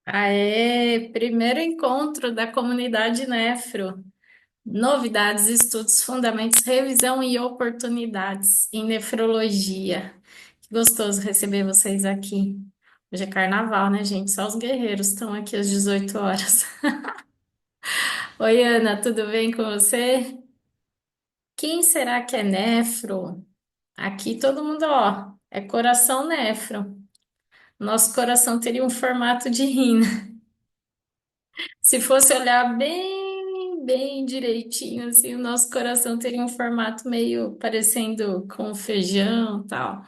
Aê, primeiro encontro da comunidade Nefro. Novidades, estudos, fundamentos, revisão e oportunidades em nefrologia. Que gostoso receber vocês aqui. Hoje é carnaval, né, gente? Só os guerreiros estão aqui às 18 horas. Oi, Ana, tudo bem com você? Quem será que é nefro? Aqui todo mundo, ó, é coração nefro. Nosso coração teria um formato de rina. Se fosse olhar bem direitinho, assim, o nosso coração teria um formato meio parecendo com feijão, e tal.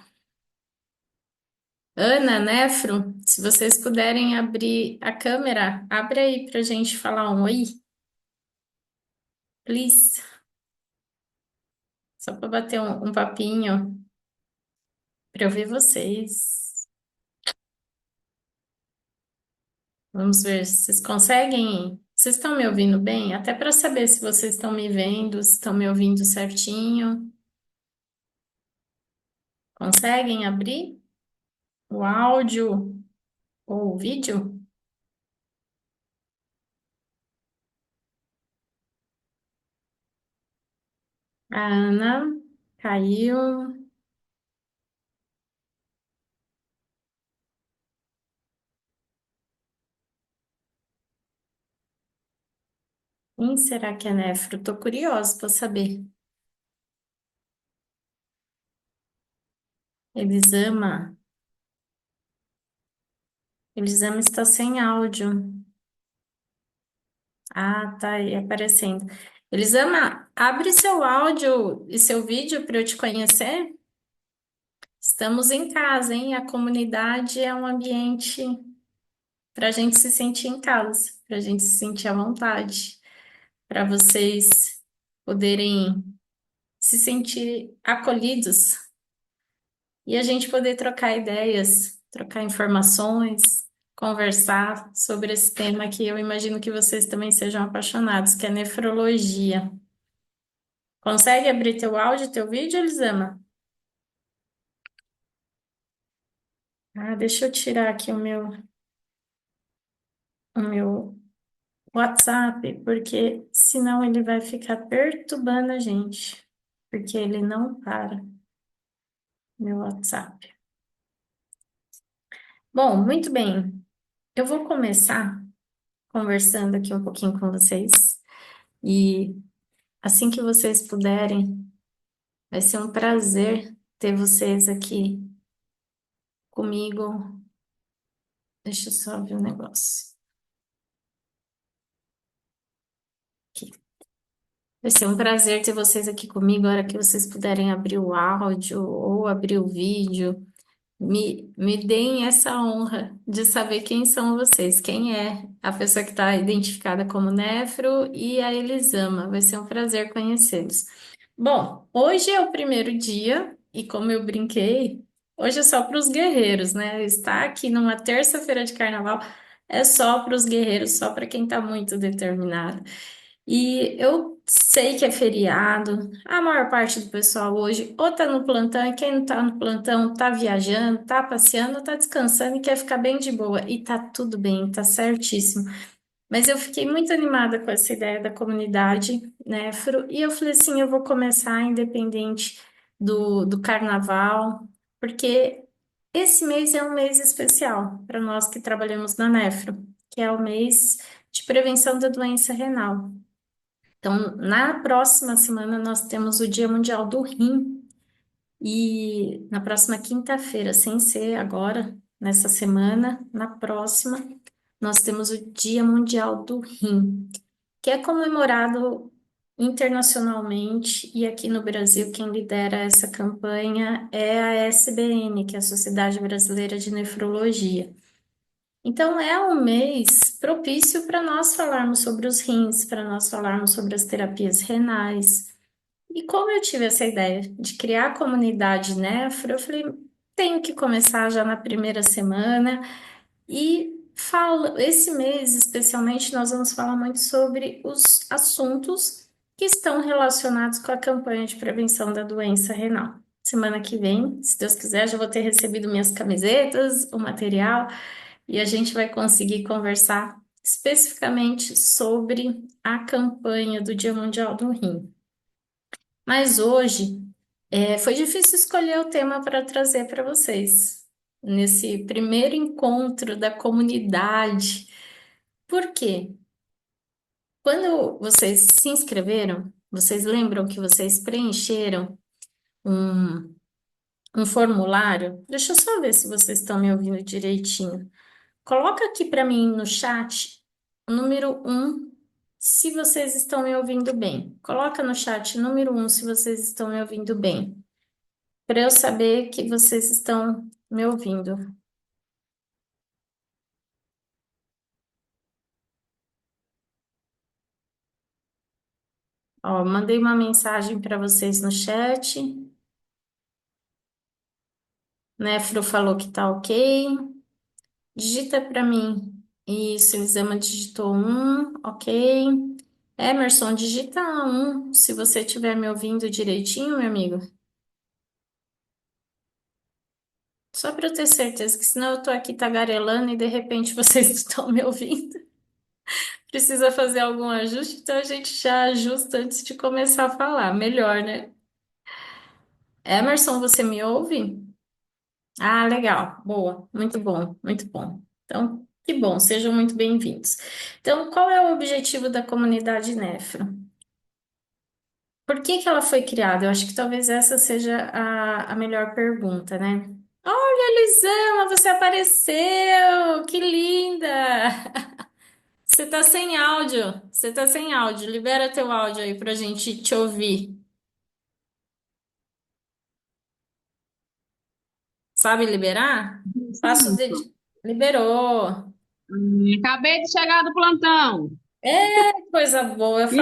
Ana, Nefro, se vocês puderem abrir a câmera, abre aí pra gente falar um oi, please. Só para bater um papinho, para eu ver vocês. Vamos ver se vocês conseguem. Vocês estão me ouvindo bem? Até para saber se vocês estão me vendo, se estão me ouvindo certinho. Conseguem abrir o áudio ou o vídeo? A Ana caiu. Quem será que é nefro? Tô curiosa para saber. Elisama. Elisama está sem áudio. Ah, tá aí aparecendo. Elisama, abre seu áudio e seu vídeo para eu te conhecer. Estamos em casa, hein? A comunidade é um ambiente para a gente se sentir em casa, para a gente se sentir à vontade, para vocês poderem se sentir acolhidos e a gente poder trocar ideias, trocar informações, conversar sobre esse tema que eu imagino que vocês também sejam apaixonados, que é nefrologia. Consegue abrir teu áudio, teu vídeo, Elisama? Ah, deixa eu tirar aqui o meu WhatsApp, porque senão ele vai ficar perturbando a gente, porque ele não para, meu WhatsApp. Bom, muito bem. Eu vou começar conversando aqui um pouquinho com vocês e assim que vocês puderem, vai ser um prazer ter vocês aqui comigo. Deixa eu só ver um negócio aqui. Vai ser um prazer ter vocês aqui comigo, a hora que vocês puderem abrir o áudio ou abrir o vídeo. Me deem essa honra de saber quem são vocês, quem é a pessoa que está identificada como Nefro e a Elisama. Vai ser um prazer conhecê-los. Bom, hoje é o primeiro dia e como eu brinquei, hoje é só para os guerreiros, né? Estar aqui numa terça-feira de carnaval é só para os guerreiros, só para quem está muito determinado. E eu sei que é feriado, a maior parte do pessoal hoje ou tá no plantão, e quem não tá no plantão tá viajando, tá passeando, tá descansando e quer ficar bem de boa. E tá tudo bem, tá certíssimo. Mas eu fiquei muito animada com essa ideia da comunidade, né, e eu falei assim, eu vou começar independente do carnaval, porque esse mês é um mês especial para nós que trabalhamos na Nefro, que é o mês de prevenção da doença renal. Então, na próxima semana, nós temos o Dia Mundial do Rim. E na próxima quinta-feira, sem ser agora, nessa semana, na próxima, nós temos o Dia Mundial do Rim, que é comemorado internacionalmente. E aqui no Brasil, quem lidera essa campanha é a SBN, que é a Sociedade Brasileira de Nefrologia. Então, é um mês propício para nós falarmos sobre os rins, para nós falarmos sobre as terapias renais. E como eu tive essa ideia de criar a comunidade Nefro, eu falei, tenho que começar já na primeira semana e esse mês especialmente nós vamos falar muito sobre os assuntos que estão relacionados com a campanha de prevenção da doença renal. Semana que vem, se Deus quiser, já vou ter recebido minhas camisetas, o material. e a gente vai conseguir conversar especificamente sobre a campanha do Dia Mundial do Rim. Mas hoje foi difícil escolher o tema para trazer para vocês nesse primeiro encontro da comunidade. Por quê? Quando vocês se inscreveram, vocês lembram que vocês preencheram um, um formulário? Deixa eu só ver se vocês estão me ouvindo direitinho. Coloca aqui para mim no chat o número um, se vocês estão me ouvindo bem. Coloca no chat número um, se vocês estão me ouvindo bem, para eu saber que vocês estão me ouvindo. Ó, mandei uma mensagem para vocês no chat. Nefro falou que tá ok. Digita para mim. Isso, Elisama digitou um, ok. Emerson, digita um, se você estiver me ouvindo direitinho, meu amigo. Só para eu ter certeza, que senão eu tô aqui tagarelando e de repente vocês estão me ouvindo. Precisa fazer algum ajuste, então a gente já ajusta antes de começar a falar. Melhor, né? Emerson, você me ouve? Ah, legal. Boa. Muito bom, muito bom. Então, que bom, sejam muito bem-vindos. Então, qual é o objetivo da comunidade Nefro? Por que que ela foi criada? Eu acho que talvez essa seja a melhor pergunta, né? Olha, Elisama, você apareceu! Que linda! Você tá sem áudio. Você tá sem áudio. Libera teu áudio aí pra gente te ouvir. Sabe liberar? Passa o Isso. dedinho. Liberou. Acabei de chegar do plantão. É coisa boa. Ih,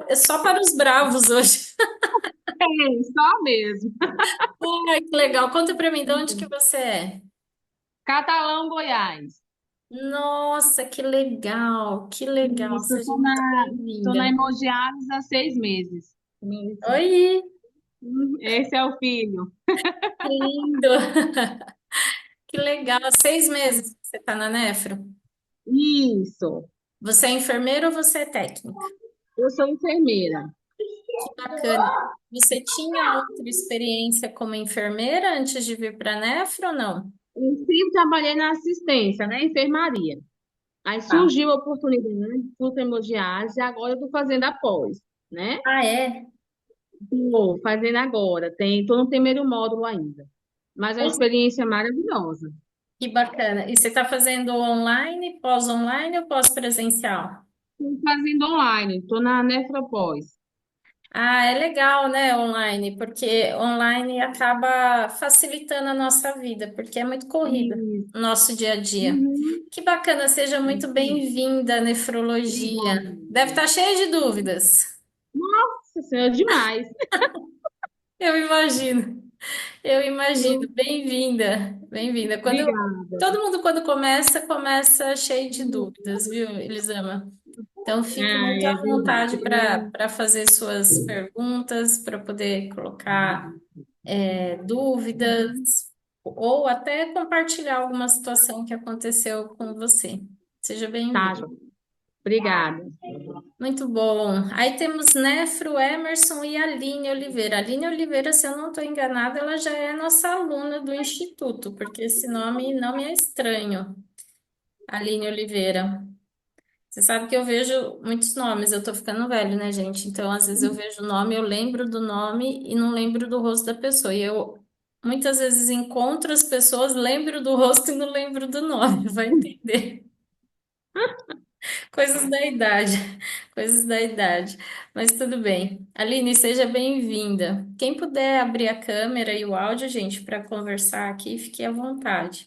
É só para os bravos hoje. só mesmo. Ai, que legal. Conta pra mim, de onde que você é? Catalão, Goiás. Nossa, que legal. Que legal. Isso, Seja muito tô na bem-vinda. Hemodiálise há 6 meses. Isso. Oi, Esse é o filho. que lindo. Que legal. 6 meses que você está na Nefro? Isso. Você é enfermeira ou você é técnica? Eu sou enfermeira. Que bacana. Você tinha outra experiência como enfermeira antes de vir para a Nefro ou não? Eu sempre trabalhei na assistência, né? Enfermaria. Aí Tá. surgiu a oportunidade, fui para hemodiálise, e agora eu tô fazendo a pós, né? Ah, é? Tô fazendo agora. Tô no primeiro módulo ainda. Mas é uma experiência maravilhosa. Que bacana. E você está fazendo online, pós-online ou pós-presencial? Estou fazendo online, estou na Nefropós. Ah, é legal, né, online, porque online acaba facilitando a nossa vida, porque é muito corrida Isso. o nosso dia a dia. Uhum. Que bacana, seja muito Isso aí. bem-vinda à nefrologia. Obrigada. Deve estar cheia de dúvidas. Nossa Senhora, demais. Eu imagino, eu imagino. Bem-vinda, bem-vinda. Obrigada. Todo mundo quando começa cheio de dúvidas, viu, Elisama? Então, fique Ai, muito é à vontade verdade. para fazer suas perguntas, para poder colocar dúvidas, ou até compartilhar alguma situação que aconteceu com você. Seja Tá, bem-vindo. Jó. Obrigada. Muito bom. Aí temos Nefro, Emerson e Aline Oliveira. Aline Oliveira, se eu não estou enganada, ela já é nossa aluna do Instituto, porque esse nome não me é estranho. Aline Oliveira. Você sabe que eu vejo muitos nomes, eu tô ficando velho, né, gente? Então, às vezes eu vejo o nome, eu lembro do nome e não lembro do rosto da pessoa. E eu muitas vezes encontro as pessoas, lembro do rosto e não lembro do nome, vai entender. Coisas da idade, coisas da idade. Mas tudo bem. Aline, seja bem-vinda. Quem puder abrir a câmera e o áudio, gente, para conversar aqui, fique à vontade.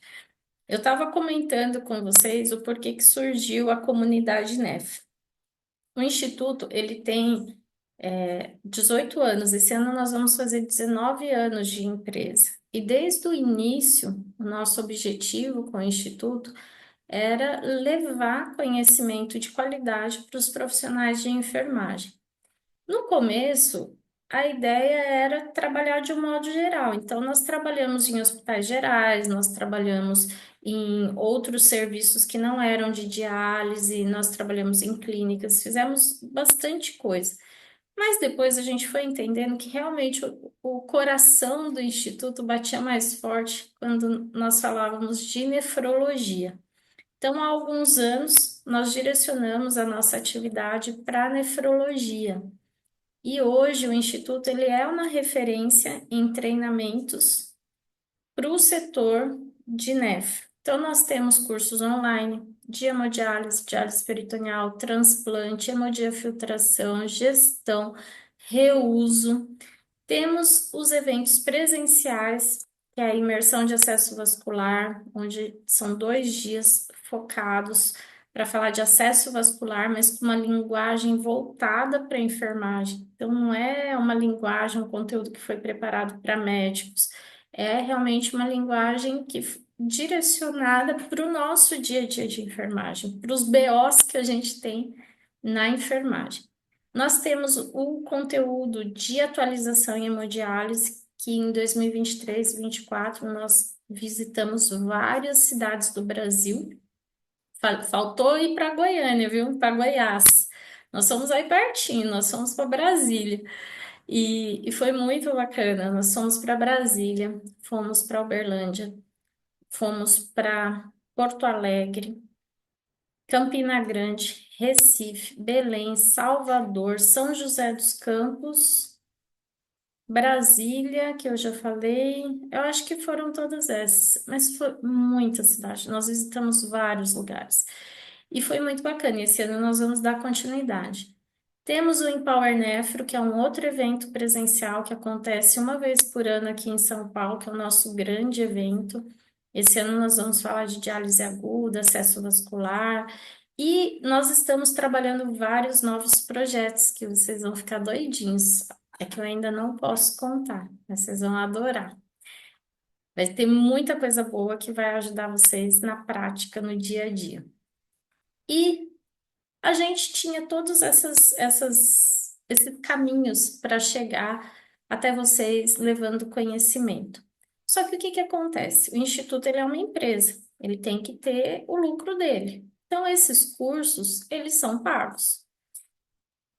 Eu estava comentando com vocês o porquê que surgiu a comunidade NEF. O Instituto, ele tem 18 anos. Esse ano nós vamos fazer 19 anos de empresa. E desde o início, o nosso objetivo com o Instituto era levar conhecimento de qualidade para os profissionais de enfermagem. No começo, a ideia era trabalhar de um modo geral. Então, nós trabalhamos em hospitais gerais, nós trabalhamos em outros serviços que não eram de diálise, nós trabalhamos em clínicas, fizemos bastante coisa. Mas depois a gente foi entendendo que realmente o coração do instituto batia mais forte quando nós falávamos de nefrologia. Então, há alguns anos, nós direcionamos a nossa atividade para nefrologia. E hoje o Instituto ele é uma referência em treinamentos para o setor de nefro. Então, nós temos cursos online de hemodiálise, diálise peritoneal, transplante, hemodiafiltração, gestão, reuso. Temos os eventos presenciais, que é a imersão de acesso vascular, onde são 2 dias focados para falar de acesso vascular, mas com uma linguagem voltada para a enfermagem. Então, não é uma linguagem, um conteúdo que foi preparado para médicos, é realmente uma linguagem direcionada para o nosso dia a dia de enfermagem, para os BOs que a gente tem na enfermagem. Nós temos o conteúdo de atualização em hemodiálise, que em 2023 e 2024 nós visitamos várias cidades do Brasil. Faltou ir para Goiânia, viu? Para Goiás. Nós somos aí pertinho, nós fomos para Brasília. E foi muito bacana. Nós fomos para Brasília, fomos para Uberlândia, fomos para Porto Alegre, Campina Grande, Recife, Belém, Salvador, São José dos Campos, Brasília, que eu já falei. Eu acho que foram todas essas, mas foi muita cidade. Nós visitamos vários lugares e foi muito bacana. E esse ano nós vamos dar continuidade. Temos o Empower Nefro, que é um outro evento presencial que acontece uma vez por ano aqui em São Paulo, que é o nosso grande evento. Esse ano nós vamos falar de diálise aguda, acesso vascular, e nós estamos trabalhando vários novos projetos que vocês vão ficar doidinhos. É que eu ainda não posso contar, mas vocês vão adorar. Vai ter muita coisa boa que vai ajudar vocês na prática, no dia a dia. E a gente tinha todos esses caminhos para chegar até vocês levando conhecimento. Só que o que que acontece? O Instituto ele é uma empresa, ele tem que ter o lucro dele. Então, esses cursos, eles são pagos.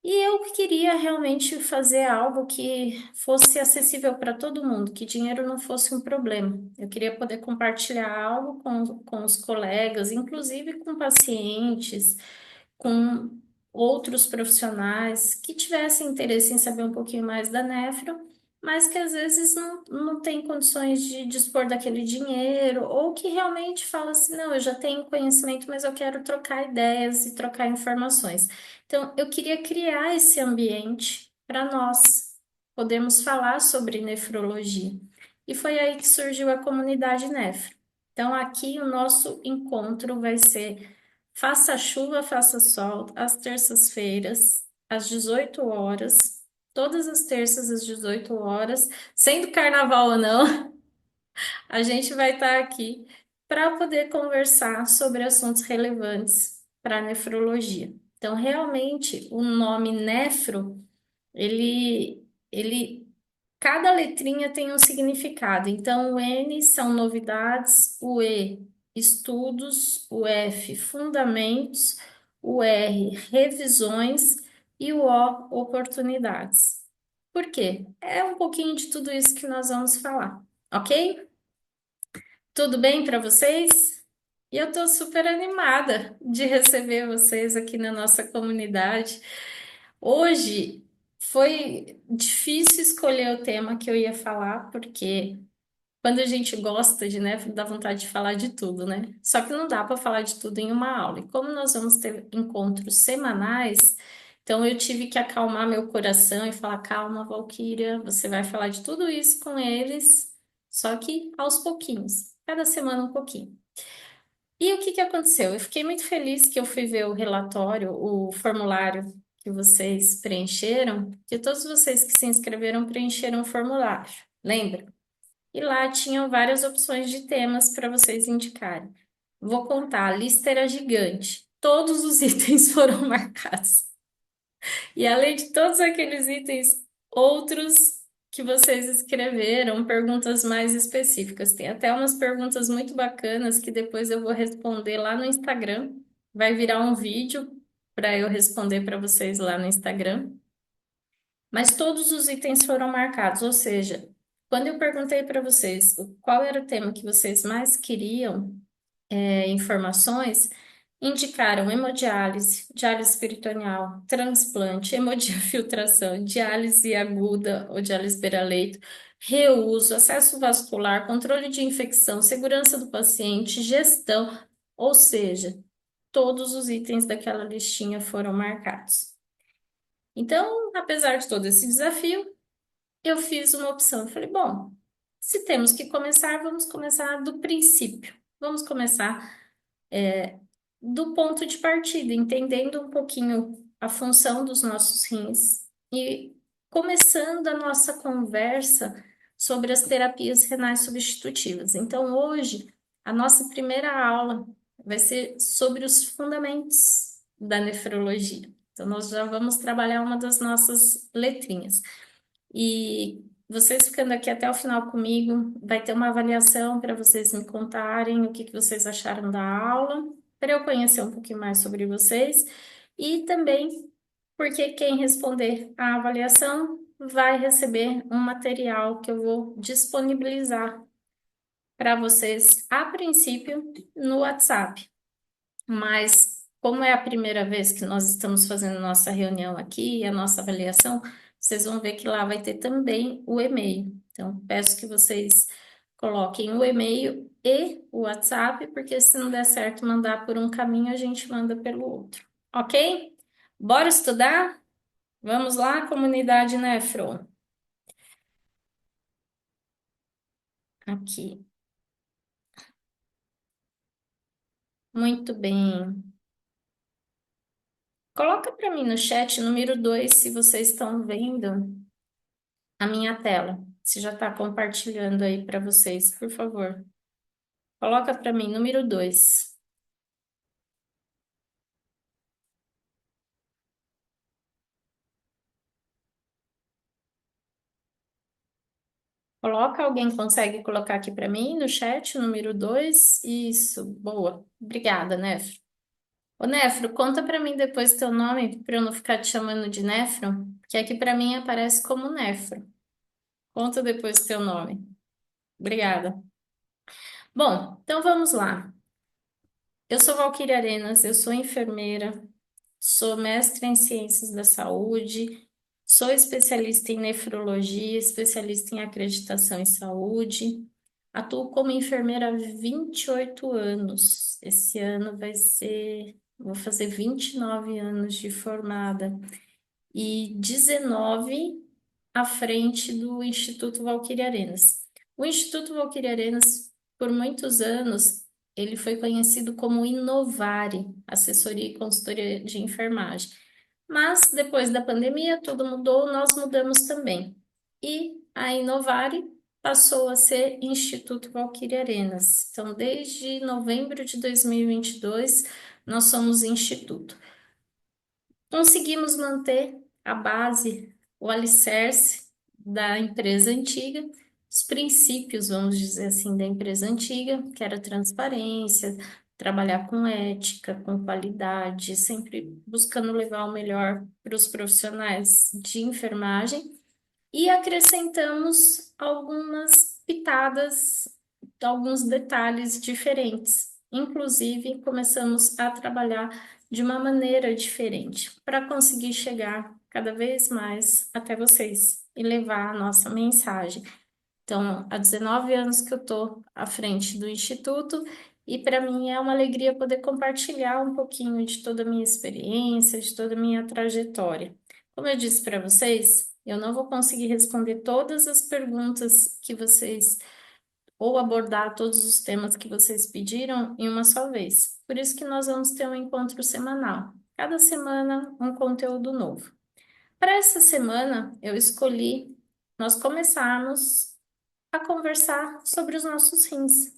E eu queria realmente fazer algo que fosse acessível para todo mundo, que dinheiro não fosse um problema. Eu queria poder compartilhar algo com os colegas, inclusive com pacientes, com outros profissionais que tivessem interesse em saber um pouquinho mais da nefro, mas que às vezes não tem condições de dispor daquele dinheiro, ou que realmente fala assim, não, eu já tenho conhecimento, mas eu quero trocar ideias e trocar informações. Então, eu queria criar esse ambiente para nós podermos falar sobre nefrologia. E foi aí que surgiu a comunidade nefro. Então, aqui o nosso encontro vai ser faça chuva, faça sol, às terças-feiras, às 18 horas, todas as terças às 18 horas, sendo carnaval ou não, a gente vai estar aqui para poder conversar sobre assuntos relevantes para a nefrologia. Então, realmente, o nome nefro, ele cada letrinha tem um significado. Então, o N são novidades, o E, estudos, o F, fundamentos, o R, revisões e o O, oportunidades. Por quê? É um pouquinho de tudo isso que nós vamos falar, ok? Tudo bem para vocês? E eu estou super animada de receber vocês aqui na nossa comunidade. Hoje foi difícil escolher o tema que eu ia falar, porque quando a gente gosta de, né, dá vontade de falar de tudo, né? Só que não dá para falar de tudo em uma aula. E como nós vamos ter encontros semanais, então eu tive que acalmar meu coração e falar: calma, Valquíria, você vai falar de tudo isso com eles, só que aos pouquinhos, cada semana um pouquinho. E o que que aconteceu? Eu fiquei muito feliz que eu fui ver o relatório, o formulário que vocês preencheram, que todos vocês que se inscreveram preencheram o formulário, lembra? E lá tinham várias opções de temas para vocês indicarem. Vou contar, a lista era gigante. Todos os itens foram marcados. E além de todos aqueles itens, outros que vocês escreveram, perguntas mais específicas. Tem até umas perguntas muito bacanas que depois eu vou responder lá no Instagram. Vai virar um vídeo para eu responder para vocês lá no Instagram. Mas todos os itens foram marcados, ou seja, quando eu perguntei para vocês qual era o tema que vocês mais queriam, informações, indicaram hemodiálise, diálise peritoneal, transplante, hemodiafiltração, diálise aguda ou diálise beira-leito, reuso, acesso vascular, controle de infecção, segurança do paciente, gestão, ou seja, todos os itens daquela listinha foram marcados. Então, apesar de todo esse desafio, eu fiz uma opção. Eu falei, bom, se temos que começar, vamos começar do princípio. Vamos começar do ponto de partida, entendendo um pouquinho a função dos nossos rins e começando a nossa conversa sobre as terapias renais substitutivas. Então, hoje, a nossa primeira aula vai ser sobre os fundamentos da nefrologia. Então, nós já vamos trabalhar uma das nossas letrinhas. E vocês ficando aqui até o final comigo, vai ter uma avaliação para vocês me contarem o que que vocês acharam da aula, para eu conhecer um pouquinho mais sobre vocês e também porque quem responder a avaliação vai receber um material que eu vou disponibilizar para vocês a princípio no WhatsApp. Mas, como é a primeira vez que nós estamos fazendo nossa reunião aqui, a nossa avaliação, vocês vão ver que lá vai ter também o e-mail. Então, peço que vocês coloquem o e-mail e o WhatsApp, porque se não der certo mandar por um caminho, a gente manda pelo outro. Ok? Bora estudar? Vamos lá, comunidade Nefro. Aqui. Muito bem. Coloca para mim no chat número 2, se vocês estão vendo a minha tela. Se já está compartilhando aí para vocês, por favor. Coloca para mim, número 2. Coloca, alguém consegue colocar aqui para mim no chat, número 2? Isso, boa. Obrigada, Nefro. Ô, Nefro, conta para mim depois teu nome, para eu não ficar te chamando de Nefro, que aqui para mim aparece como Nefro. Conta depois teu nome. Obrigada. Bom, então vamos lá. Eu sou Valquíria Arenas, eu sou enfermeira, sou mestre em ciências da saúde, sou especialista em nefrologia, especialista em acreditação em saúde. Atuo como enfermeira há 28 anos. Esse ano vou fazer 29 anos de formada e 19 à frente do Instituto Valquíria Arenas. O Instituto Valquíria Arenas, por muitos anos, ele foi conhecido como Inovare, assessoria e consultoria de enfermagem. Mas depois da pandemia, tudo mudou, nós mudamos também. E a Inovare passou a ser Instituto Valquíria Arenas. Então, desde novembro de 2022, nós somos Instituto. Conseguimos manter a base, o alicerce da empresa antiga, os princípios, vamos dizer assim, da empresa antiga, que era transparência, trabalhar com ética, com qualidade, sempre buscando levar o melhor para os profissionais de enfermagem e acrescentamos algumas pitadas, alguns detalhes diferentes. Inclusive, começamos a trabalhar de uma maneira diferente para conseguir chegar cada vez mais até vocês e levar a nossa mensagem. Então, há 19 anos que eu estou à frente do Instituto e para mim é uma alegria poder compartilhar um pouquinho de toda a minha experiência, de toda a minha trajetória. Como eu disse para vocês, eu não vou conseguir responder todas as perguntas que vocês, ou abordar todos os temas que vocês pediram em uma só vez. Por isso que nós vamos ter um encontro semanal. Cada semana, um conteúdo novo. Para essa semana, eu escolhi nós começarmos a conversar sobre os nossos rins.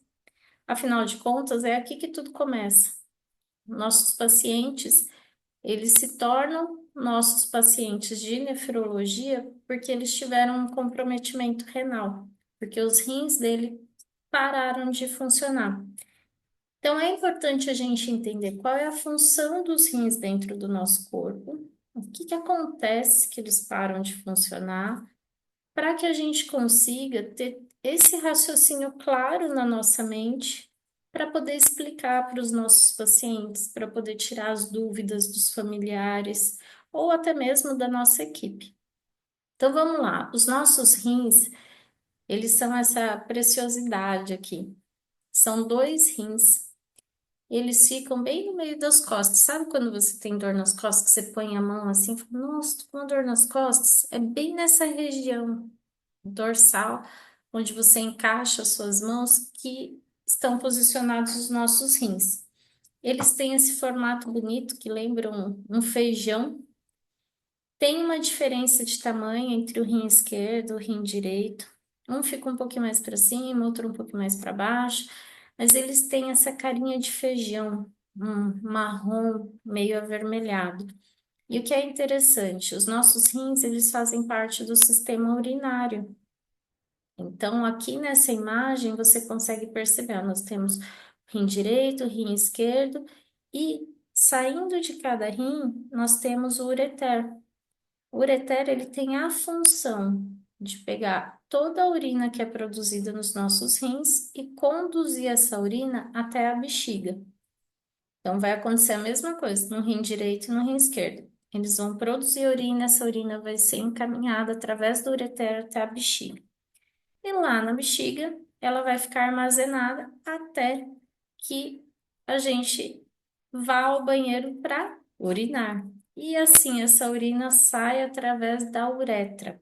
Afinal de contas, é aqui que tudo começa. Nossos pacientes, eles se tornam nossos pacientes de nefrologia porque eles tiveram um comprometimento renal, porque os rins dele pararam de funcionar. Então, é importante a gente entender qual é a função dos rins dentro do nosso corpo, o que que acontece que eles param de funcionar, para que a gente consiga ter esse raciocínio claro na nossa mente, para poder explicar para os nossos pacientes, para poder tirar as dúvidas dos familiares ou até mesmo da nossa equipe. Então, vamos lá. Os nossos rins, eles são essa preciosidade aqui. São dois rins. Eles ficam bem no meio das costas. Sabe quando você tem dor nas costas, que você põe a mão assim e fala, nossa, tô com dor nas costas? É bem nessa região dorsal, onde você encaixa as suas mãos, que estão posicionados os nossos rins. Eles têm esse formato bonito que lembra um feijão. Tem uma diferença de tamanho entre o rim esquerdo e o rim direito. Um fica um pouquinho mais para cima, outro um pouquinho mais para baixo, mas eles têm essa carinha de feijão, um marrom meio avermelhado. E o que é interessante, os nossos rins, eles fazem parte do sistema urinário. Então, aqui nessa imagem, você consegue perceber, nós temos rim direito, rim esquerdo, e saindo de cada rim, nós temos o ureter. O ureter, ele tem a função de pegar toda a urina que é produzida nos nossos rins e conduzir essa urina até a bexiga. Então, vai acontecer a mesma coisa no rim direito e no rim esquerdo. Eles vão produzir urina, essa urina vai ser encaminhada através do ureter até a bexiga. E lá na bexiga, ela vai ficar armazenada até que a gente vá ao banheiro para urinar. E assim, essa urina sai através da uretra.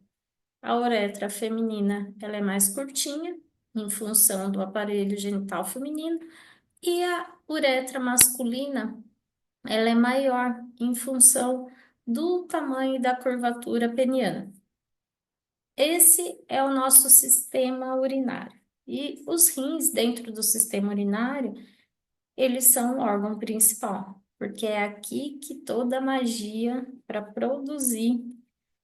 A uretra feminina, ela é mais curtinha, em função do aparelho genital feminino, e a uretra masculina, ela é maior, em função do tamanho da curvatura peniana. Esse é o nosso sistema urinário. E os rins dentro do sistema urinário, eles são o órgão principal, porque é aqui que toda a magia para produzir,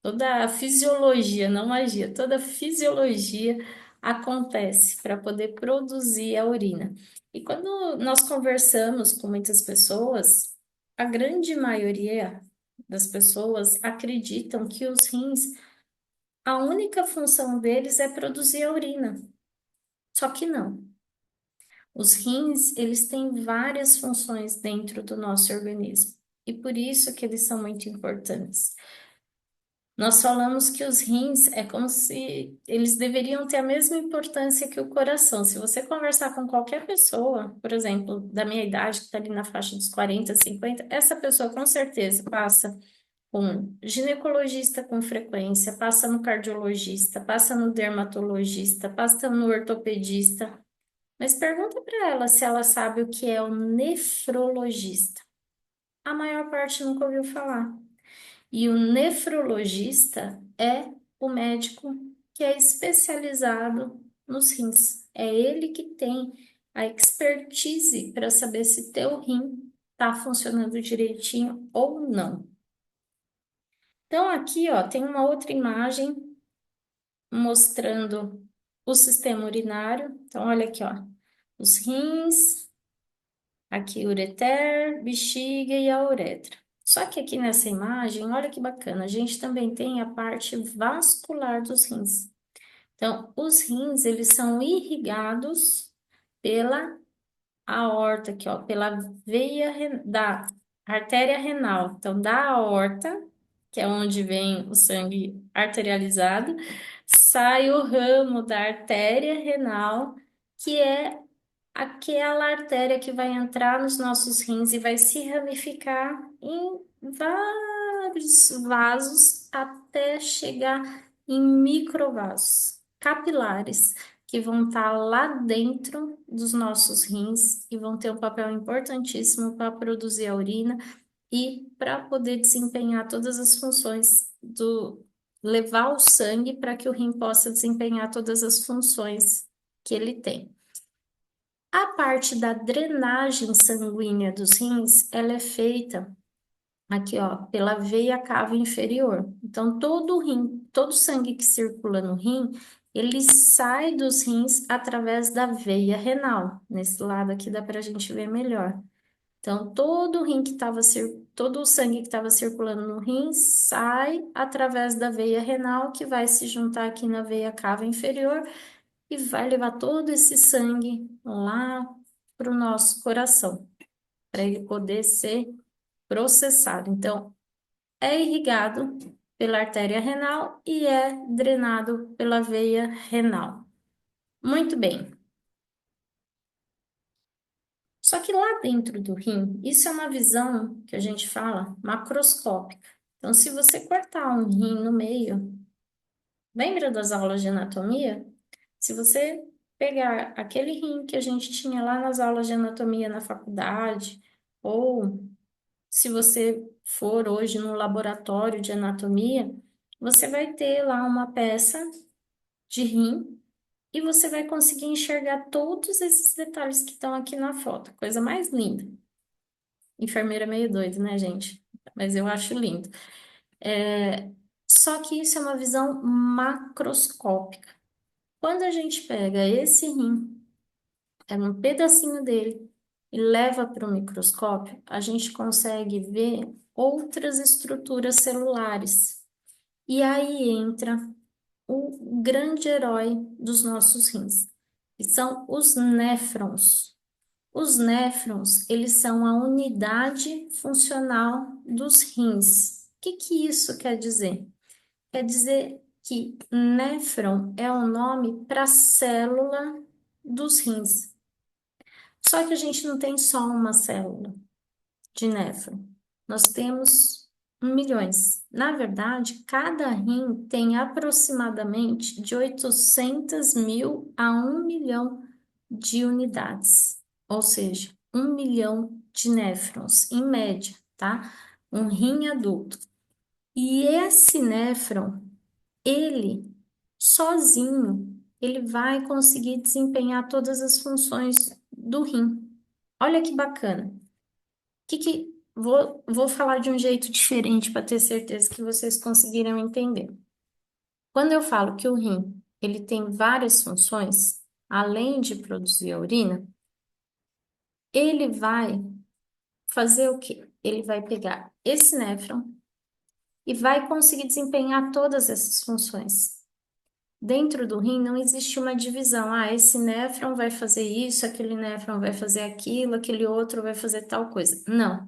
toda a fisiologia, não magia, toda a fisiologia acontece para poder produzir a urina. E quando nós conversamos com muitas pessoas, a grande maioria das pessoas acreditam que os rins, a única função deles é produzir a urina. Só que não. Os rins, eles têm várias funções dentro do nosso organismo. E por isso que eles são muito importantes. Nós falamos que os rins é como se eles deveriam ter a mesma importância que o coração. Se você conversar com qualquer pessoa, por exemplo, da minha idade, que está ali na faixa dos 40, 50, essa pessoa com certeza passa com ginecologista com frequência, passa no cardiologista, passa no dermatologista, passa no ortopedista. Mas pergunta para ela se ela sabe o que é o nefrologista. A maior parte nunca ouviu falar. E o nefrologista é o médico que é especializado nos rins. É ele que tem a expertise para saber se teu rim está funcionando direitinho ou não. Então, aqui, ó, tem uma outra imagem mostrando o sistema urinário. Então, olha aqui, ó, os rins, aqui ureter, bexiga e a uretra. Só que aqui nessa imagem, olha que bacana, a gente também tem a parte vascular dos rins. Então, os rins, eles são irrigados pela aorta aqui, ó, pela da artéria renal. Então, da aorta, que é onde vem o sangue arterializado, sai o ramo da artéria renal, que é aquela artéria que vai entrar nos nossos rins e vai se ramificar em vários vasos até chegar em microvasos capilares que vão estar lá dentro dos nossos rins e vão ter um papel importantíssimo para produzir a urina e para poder desempenhar todas as funções do levar o sangue para que o rim possa desempenhar todas as funções que ele tem. A parte da drenagem sanguínea dos rins, ela é feita aqui, ó, pela veia cava inferior. Então, todo o rim, todo o sangue que circula no rim, ele sai dos rins através da veia renal. Nesse lado aqui dá para a gente ver melhor. Então, todo o rim que estava, todo o sangue que estava circulando no rim sai através da veia renal, que vai se juntar aqui na veia cava inferior e vai levar todo esse sangue lá para o nosso coração, para ele poder ser processado. Então, é irrigado pela artéria renal e é drenado pela veia renal. Muito bem. Só que lá dentro do rim, isso é uma visão que a gente fala macroscópica. Então, se você cortar um rim no meio, lembra das aulas de anatomia? Se você pegar aquele rim que a gente tinha lá nas aulas de anatomia na faculdade, ou se você for hoje no laboratório de anatomia, você vai ter lá uma peça de rim e você vai conseguir enxergar todos esses detalhes que estão aqui na foto. Coisa mais linda. Enfermeira meio doido, né, gente? Mas eu acho lindo. É, Só que isso é uma visão macroscópica. Quando a gente pega esse rim, é um pedacinho dele, e leva para o microscópio, a gente consegue ver outras estruturas celulares. E aí entra o grande herói dos nossos rins, que são os néfrons. Os néfrons, eles são a unidade funcional dos rins. O que que isso quer dizer? Quer dizer que néfron é o nome para a célula dos rins. Só que a gente não tem só uma célula de néfron. Nós temos milhões. Na verdade, cada rim tem aproximadamente de 800 mil a 1 milhão de unidades, ou seja, 1 milhão de néfrons, em média, tá? Um rim adulto. E esse néfron, ele sozinho, ele vai conseguir desempenhar todas as funções do rim. Olha que bacana. Vou falar de um jeito diferente para ter certeza que vocês conseguiram entender. Quando eu falo que o rim, ele tem várias funções, além de produzir a urina, ele vai fazer o quê? Ele vai pegar esse néfron e vai conseguir desempenhar todas essas funções. Dentro do rim não existe uma divisão. Ah, esse néfron vai fazer isso, aquele néfron vai fazer aquilo, aquele outro vai fazer tal coisa. Não.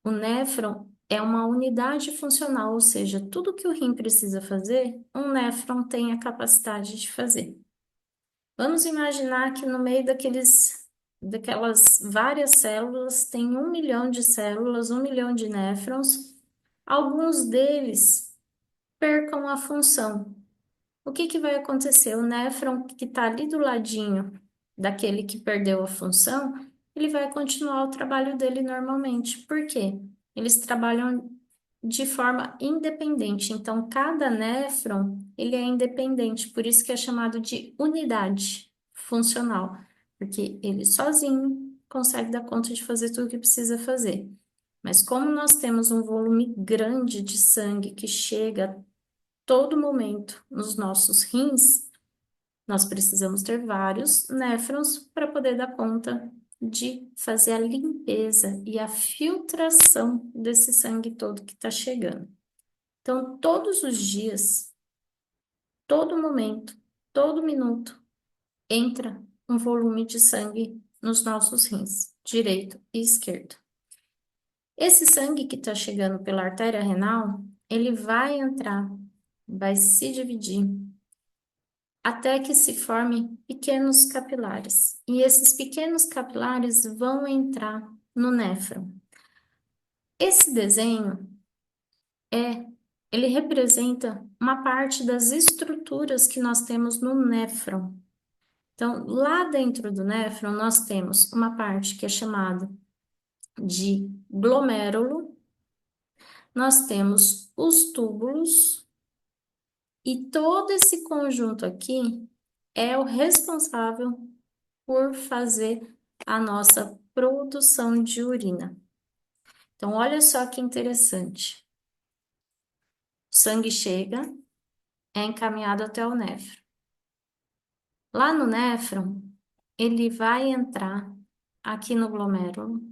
O néfron é uma unidade funcional, ou seja, tudo que o rim precisa fazer, um néfron tem a capacidade de fazer. Vamos imaginar que no meio daquelas várias células, tem 1 milhão de células, 1 milhão de néfrons, alguns deles percam a função. O que que vai acontecer? O néfron que está ali do ladinho daquele que perdeu a função, ele vai continuar o trabalho dele normalmente. Por quê? Eles trabalham de forma independente. Então, cada néfron, ele é independente, por isso que é chamado de unidade funcional, porque ele sozinho consegue dar conta de fazer tudo o que precisa fazer. Mas como nós temos um volume grande de sangue que chega todo momento nos nossos rins, nós precisamos ter vários néfrons para poder dar conta de fazer a limpeza e a filtração desse sangue todo que está chegando. Então, todos os dias, todo momento, todo minuto, entra um volume de sangue nos nossos rins, direito e esquerdo. Esse sangue que está chegando pela artéria renal, ele vai entrar, vai se dividir até que se formem pequenos capilares. E esses pequenos capilares vão entrar no néfron. Esse desenho ele representa uma parte das estruturas que nós temos no néfron. Então, lá dentro do néfron, nós temos uma parte que é chamada de glomérulo, nós temos os túbulos, e todo esse conjunto aqui é o responsável por fazer a nossa produção de urina. Então, olha só que interessante. O sangue chega, é encaminhado até o néfron. Lá no néfron, ele vai entrar aqui no glomérulo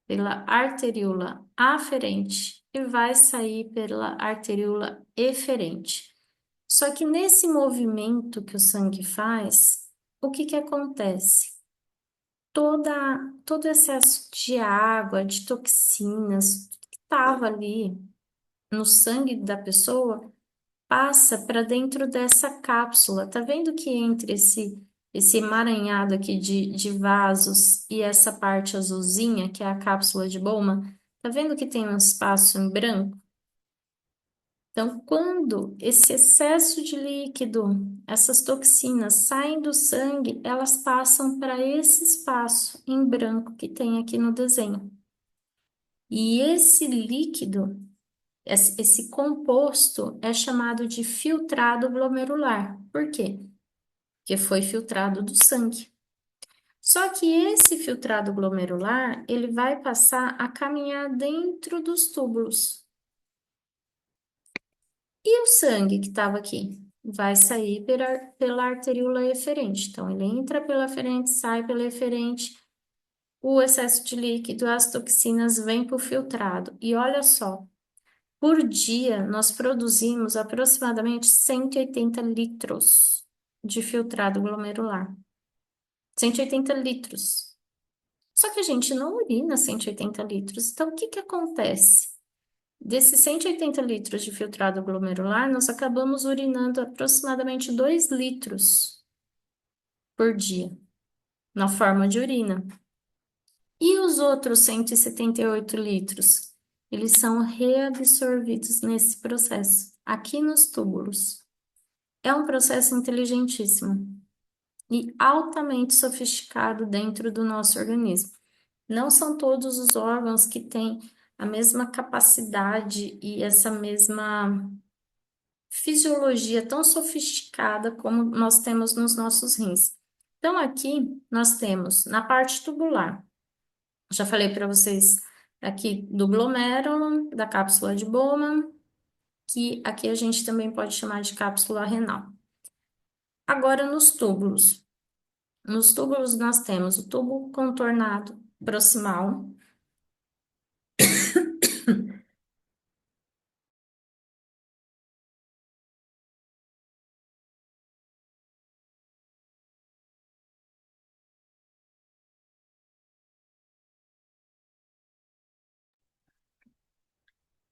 pela arteríola aferente e vai sair pela arteríola eferente. Só que nesse movimento que o sangue faz, o que que acontece? Todo excesso de água, de toxinas, tudo que estava ali no sangue da pessoa, passa para dentro dessa cápsula. Tá vendo que entre esse emaranhado aqui de vasos e essa parte azulzinha, que é a cápsula de Bowman, tá vendo que tem um espaço em branco? Então, quando esse excesso de líquido, essas toxinas saem do sangue, elas passam para esse espaço em branco que tem aqui no desenho. E esse líquido, esse composto, é chamado de filtrado glomerular. Por quê? Porque foi filtrado do sangue. Só que esse filtrado glomerular, ele vai passar a caminhar dentro dos túbulos. E o sangue que estava aqui? Vai sair pela arteríola eferente. Então, ele entra pela aferente, sai pela eferente. O excesso de líquido, as toxinas vêm para o filtrado. E olha só, por dia nós produzimos aproximadamente 180 litros de filtrado glomerular. 180 litros. Só que a gente não urina 180 litros. Então, o que que acontece? Desses 180 litros de filtrado glomerular, nós acabamos urinando aproximadamente 2 litros por dia, na forma de urina. E os outros 178 litros? Eles são reabsorvidos nesse processo, aqui nos túbulos. É um processo inteligentíssimo e altamente sofisticado dentro do nosso organismo. Não são todos os órgãos que têm a mesma capacidade e essa mesma fisiologia tão sofisticada como nós temos nos nossos rins. Então, aqui nós temos na parte tubular, já falei para vocês aqui do glomérulo, da cápsula de Bowman, que aqui a gente também pode chamar de cápsula renal. Agora, nos túbulos. Nos túbulos nós temos o tubo contornado proximal.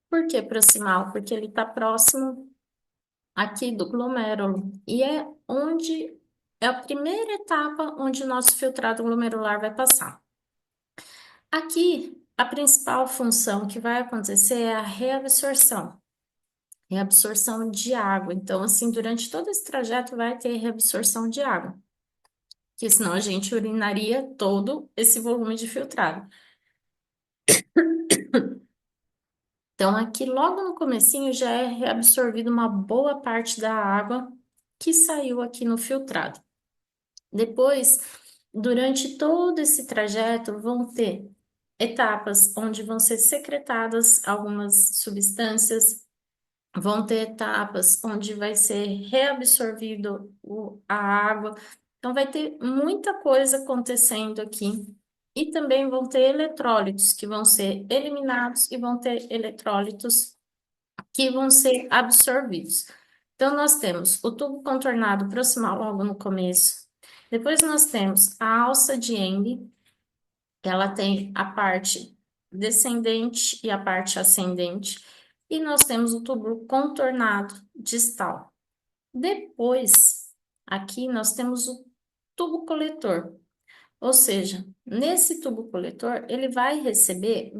Por que proximal? Porque ele está próximo aqui do glomérulo e é onde é a primeira etapa onde o nosso filtrado glomerular vai passar. Aqui, a principal função que vai acontecer é a reabsorção de água. Então, assim, durante todo esse trajeto vai ter reabsorção de água, que senão a gente urinaria todo esse volume de filtrado. Então, aqui logo no comecinho já é reabsorvido uma boa parte da água que saiu aqui no filtrado. Depois, durante todo esse trajeto, vão ter etapas onde vão ser secretadas algumas substâncias, vão ter etapas onde vai ser reabsorvido a água. Então, vai ter muita coisa acontecendo aqui. E também vão ter eletrólitos que vão ser eliminados e vão ter eletrólitos que vão ser absorvidos. Então, nós temos o tubo contornado proximal logo no começo. Depois, nós temos a alça de Enge, que ela tem a parte descendente e a parte ascendente. E nós temos o tubo contornado distal. Depois, aqui nós temos o tubo coletor. Ou seja, nesse tubo coletor, ele vai receber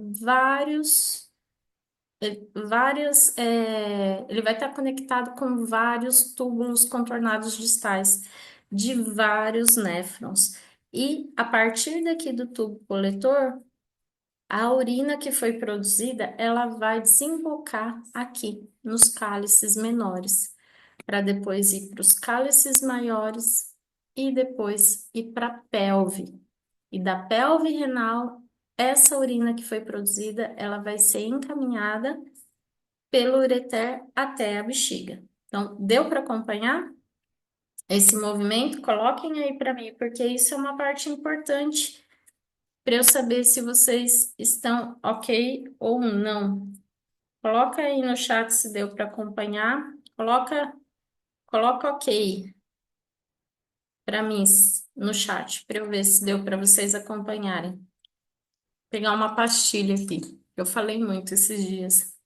ele vai estar conectado com vários túbulos contornados distais de vários néfrons. E a partir daqui do tubo coletor, a urina que foi produzida, ela vai desembocar aqui nos cálices menores, para depois ir para os cálices maiores e depois ir para a pelve. E da pelve renal essa urina que foi produzida, ela vai ser encaminhada pelo ureter até a bexiga. Então, deu para acompanhar esse movimento? Coloquem aí para mim, porque isso é uma parte importante para eu saber se vocês estão ok ou não. Coloca aí no chat se deu para acompanhar. Coloca ok para mim no chat, para eu ver se deu para vocês acompanharem. Vou pegar uma pastilha aqui. Eu falei muito esses dias.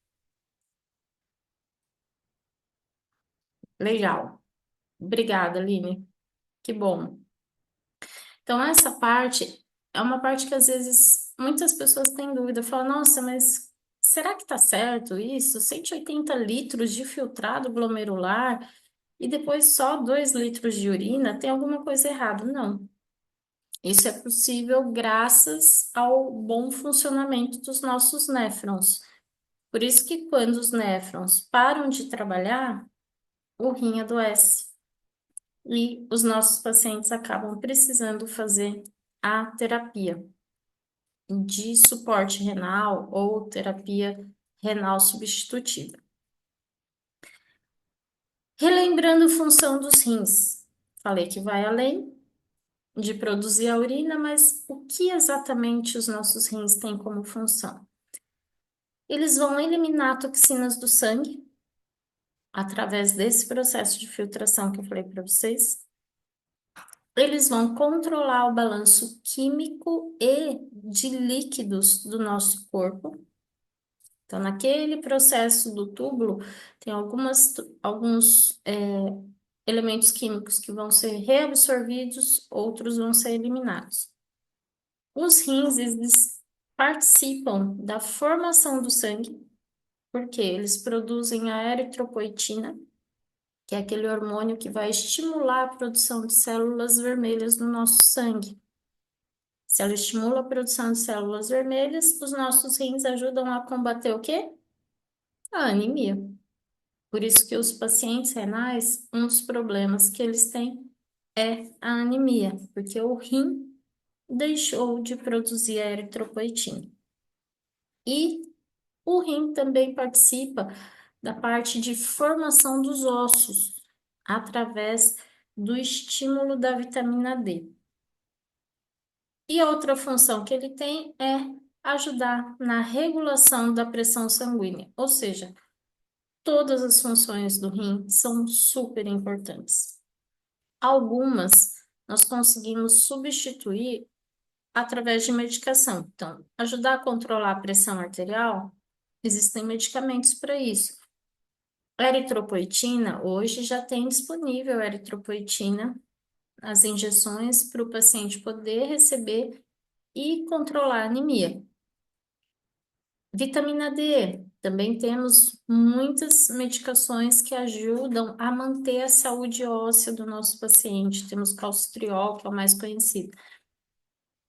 Legal. Obrigada, Aline. Que bom. Então, essa parte é uma parte que às vezes muitas pessoas têm dúvida. Falam, nossa, mas será que tá certo isso? 180 litros de filtrado glomerular e depois só 2 litros de urina? Tem alguma coisa errada? Não. Isso é possível graças ao bom funcionamento dos nossos néfrons. Por isso que quando os néfrons param de trabalhar, o rim adoece. E os nossos pacientes acabam precisando fazer a terapia de suporte renal ou terapia renal substitutiva. Relembrando a função dos rins, falei que vai além de produzir a urina, mas o que exatamente os nossos rins têm como função? Eles vão eliminar toxinas do sangue através desse processo de filtração que eu falei para vocês. Eles vão controlar o balanço químico e de líquidos do nosso corpo. Então, naquele processo do túbulo, tem alguns elementos químicos que vão ser reabsorvidos, outros vão ser eliminados. Os rins, eles participam da formação do sangue, porque eles produzem a eritropoetina, que é aquele hormônio que vai estimular a produção de células vermelhas no nosso sangue. Se ela estimula a produção de células vermelhas, os nossos rins ajudam a combater o quê? A anemia. Por isso que os pacientes renais, um dos problemas que eles têm é a anemia, porque o rim deixou de produzir a eritropoetina. E o rim também participa da parte de formação dos ossos, através do estímulo da vitamina D. E outra função que ele tem é ajudar na regulação da pressão sanguínea, ou seja, todas as funções do rim são super importantes. Algumas nós conseguimos substituir através de medicação. Então, ajudar a controlar a pressão arterial, existem medicamentos para isso. A eritropoetina, hoje já tem disponível a eritropoetina, as injeções para o paciente poder receber e controlar a anemia. Vitamina D, também temos muitas medicações que ajudam a manter a saúde óssea do nosso paciente. Temos calcitriol, que é o mais conhecido.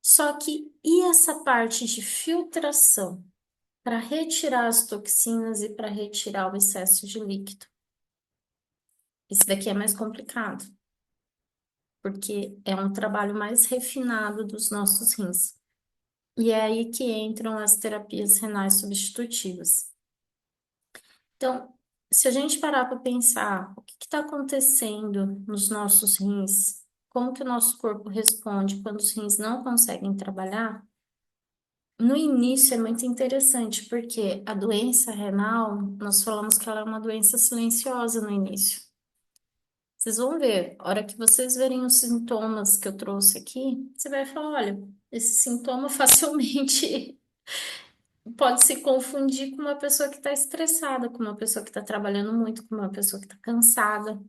Só que, e essa parte de filtração para retirar as toxinas e para retirar o excesso de líquido? Esse daqui é mais complicado, porque é um trabalho mais refinado dos nossos rins. E é aí que entram as terapias renais substitutivas. Então, se a gente parar para pensar o que está acontecendo nos nossos rins, como que o nosso corpo responde quando os rins não conseguem trabalhar, no início é muito interessante, porque a doença renal, nós falamos que ela é uma doença silenciosa no início. Vocês vão ver, a hora que vocês verem os sintomas que eu trouxe aqui, você vai falar, olha, esse sintoma facilmente pode se confundir com uma pessoa que está estressada, com uma pessoa que está trabalhando muito, com uma pessoa que está cansada.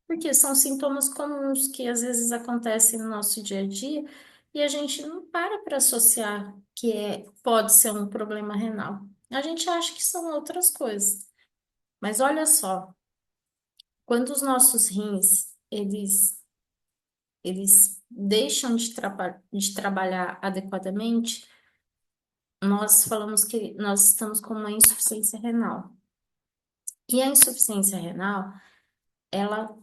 Porque são sintomas comuns que às vezes acontecem no nosso dia a dia e a gente não para associar que pode ser um problema renal. A gente acha que são outras coisas. Mas olha só, quando os nossos rins, eles deixam de trabalhar adequadamente, nós falamos que nós estamos com uma insuficiência renal. E a insuficiência renal, ela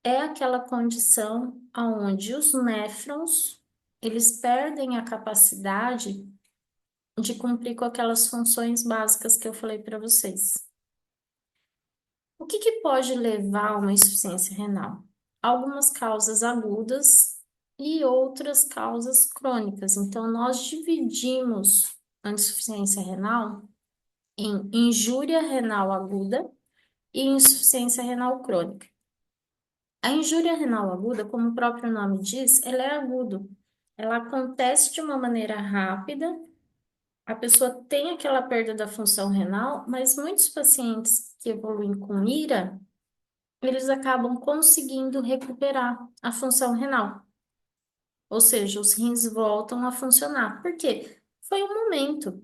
é aquela condição onde os néfrons eles perdem a capacidade de cumprir com aquelas funções básicas que eu falei para vocês. O que que pode levar a uma insuficiência renal? Algumas causas agudas e outras causas crônicas. Então, nós dividimos a insuficiência renal em injúria renal aguda e insuficiência renal crônica. A injúria renal aguda, como o próprio nome diz, ela é aguda. Ela acontece de uma maneira rápida, a pessoa tem aquela perda da função renal, mas muitos pacientes que evoluem com IRA, eles acabam conseguindo recuperar a função renal. Ou seja, os rins voltam a funcionar. Por quê? Foi um momento.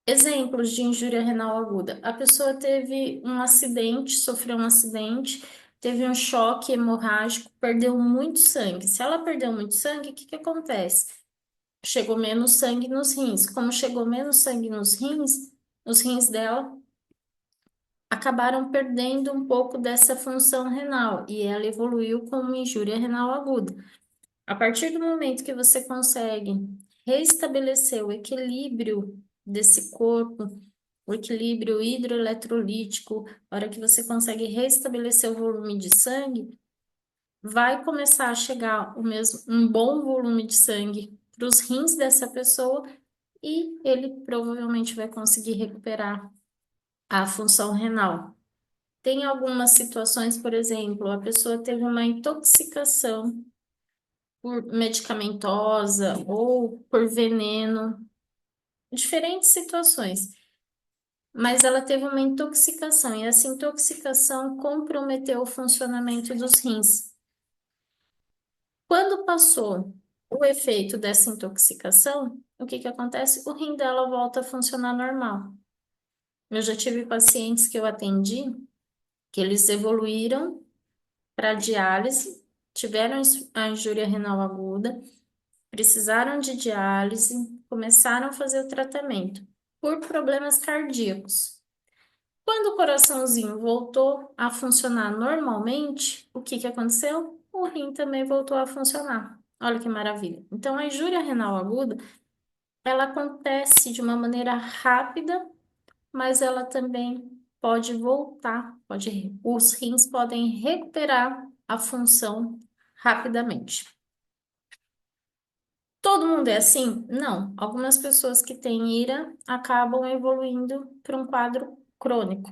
Exemplos de injúria renal aguda. A pessoa teve um acidente, sofreu um acidente, teve um choque hemorrágico, perdeu muito sangue. Se ela perdeu muito sangue, o que que acontece? Chegou menos sangue nos rins. Como chegou menos sangue nos rins, os rins dela acabaram perdendo um pouco dessa função renal e ela evoluiu com uma injúria renal aguda. A partir do momento que você consegue restabelecer o equilíbrio desse corpo, o equilíbrio hidroeletrolítico, a hora que você consegue restabelecer o volume de sangue, vai começar a chegar um bom volume de sangue para os rins dessa pessoa e ele provavelmente vai conseguir recuperar a função renal. Tem algumas situações, por exemplo, a pessoa teve uma intoxicação por medicamentosa ou por veneno, diferentes situações. Mas ela teve uma intoxicação e essa intoxicação comprometeu o funcionamento dos rins. Quando passou o efeito dessa intoxicação, o que que acontece? O rim dela volta a funcionar normal. Eu já tive pacientes que eu atendi que eles evoluíram para diálise, tiveram a injúria renal aguda, precisaram de diálise, começaram a fazer o tratamento por problemas cardíacos. Quando o coraçãozinho voltou a funcionar normalmente, o que que aconteceu? O rim também voltou a funcionar. Olha que maravilha. Então, a injúria renal aguda, ela acontece de uma maneira rápida, mas ela também pode voltar, os rins podem recuperar a função rapidamente. Todo mundo é assim? Não. Algumas pessoas que têm IRA acabam evoluindo para um quadro crônico,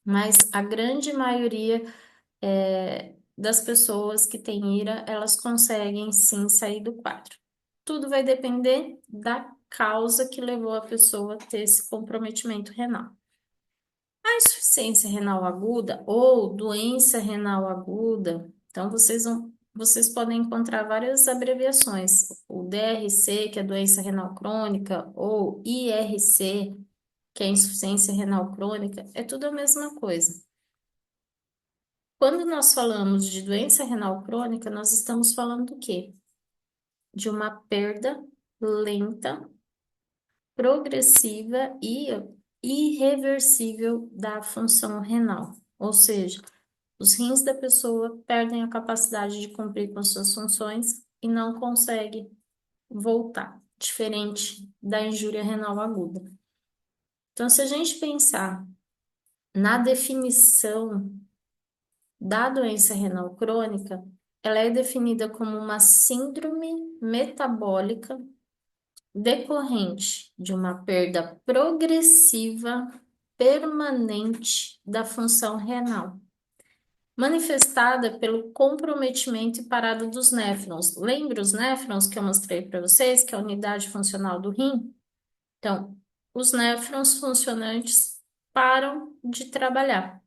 mas a grande maioria das pessoas que têm IRA, elas conseguem sim sair do quadro. Tudo vai depender da causa que levou a pessoa a ter esse comprometimento renal. A insuficiência renal aguda ou doença renal aguda, então vocês podem encontrar várias abreviações. O DRC, que é doença renal crônica, ou IRC, que é insuficiência renal crônica, é tudo a mesma coisa. Quando nós falamos de doença renal crônica, nós estamos falando do quê? De uma perda lenta, progressiva e irreversível da função renal. Ou seja, os rins da pessoa perdem a capacidade de cumprir com suas funções e não conseguem voltar, diferente da injúria renal aguda. Então, se a gente pensar na definição da doença renal crônica, ela é definida como uma síndrome metabólica decorrente de uma perda progressiva permanente da função renal, manifestada pelo comprometimento e parada dos néfrons. Lembra os néfrons que eu mostrei para vocês, que é a unidade funcional do rim? Então, os néfrons funcionantes param de trabalhar.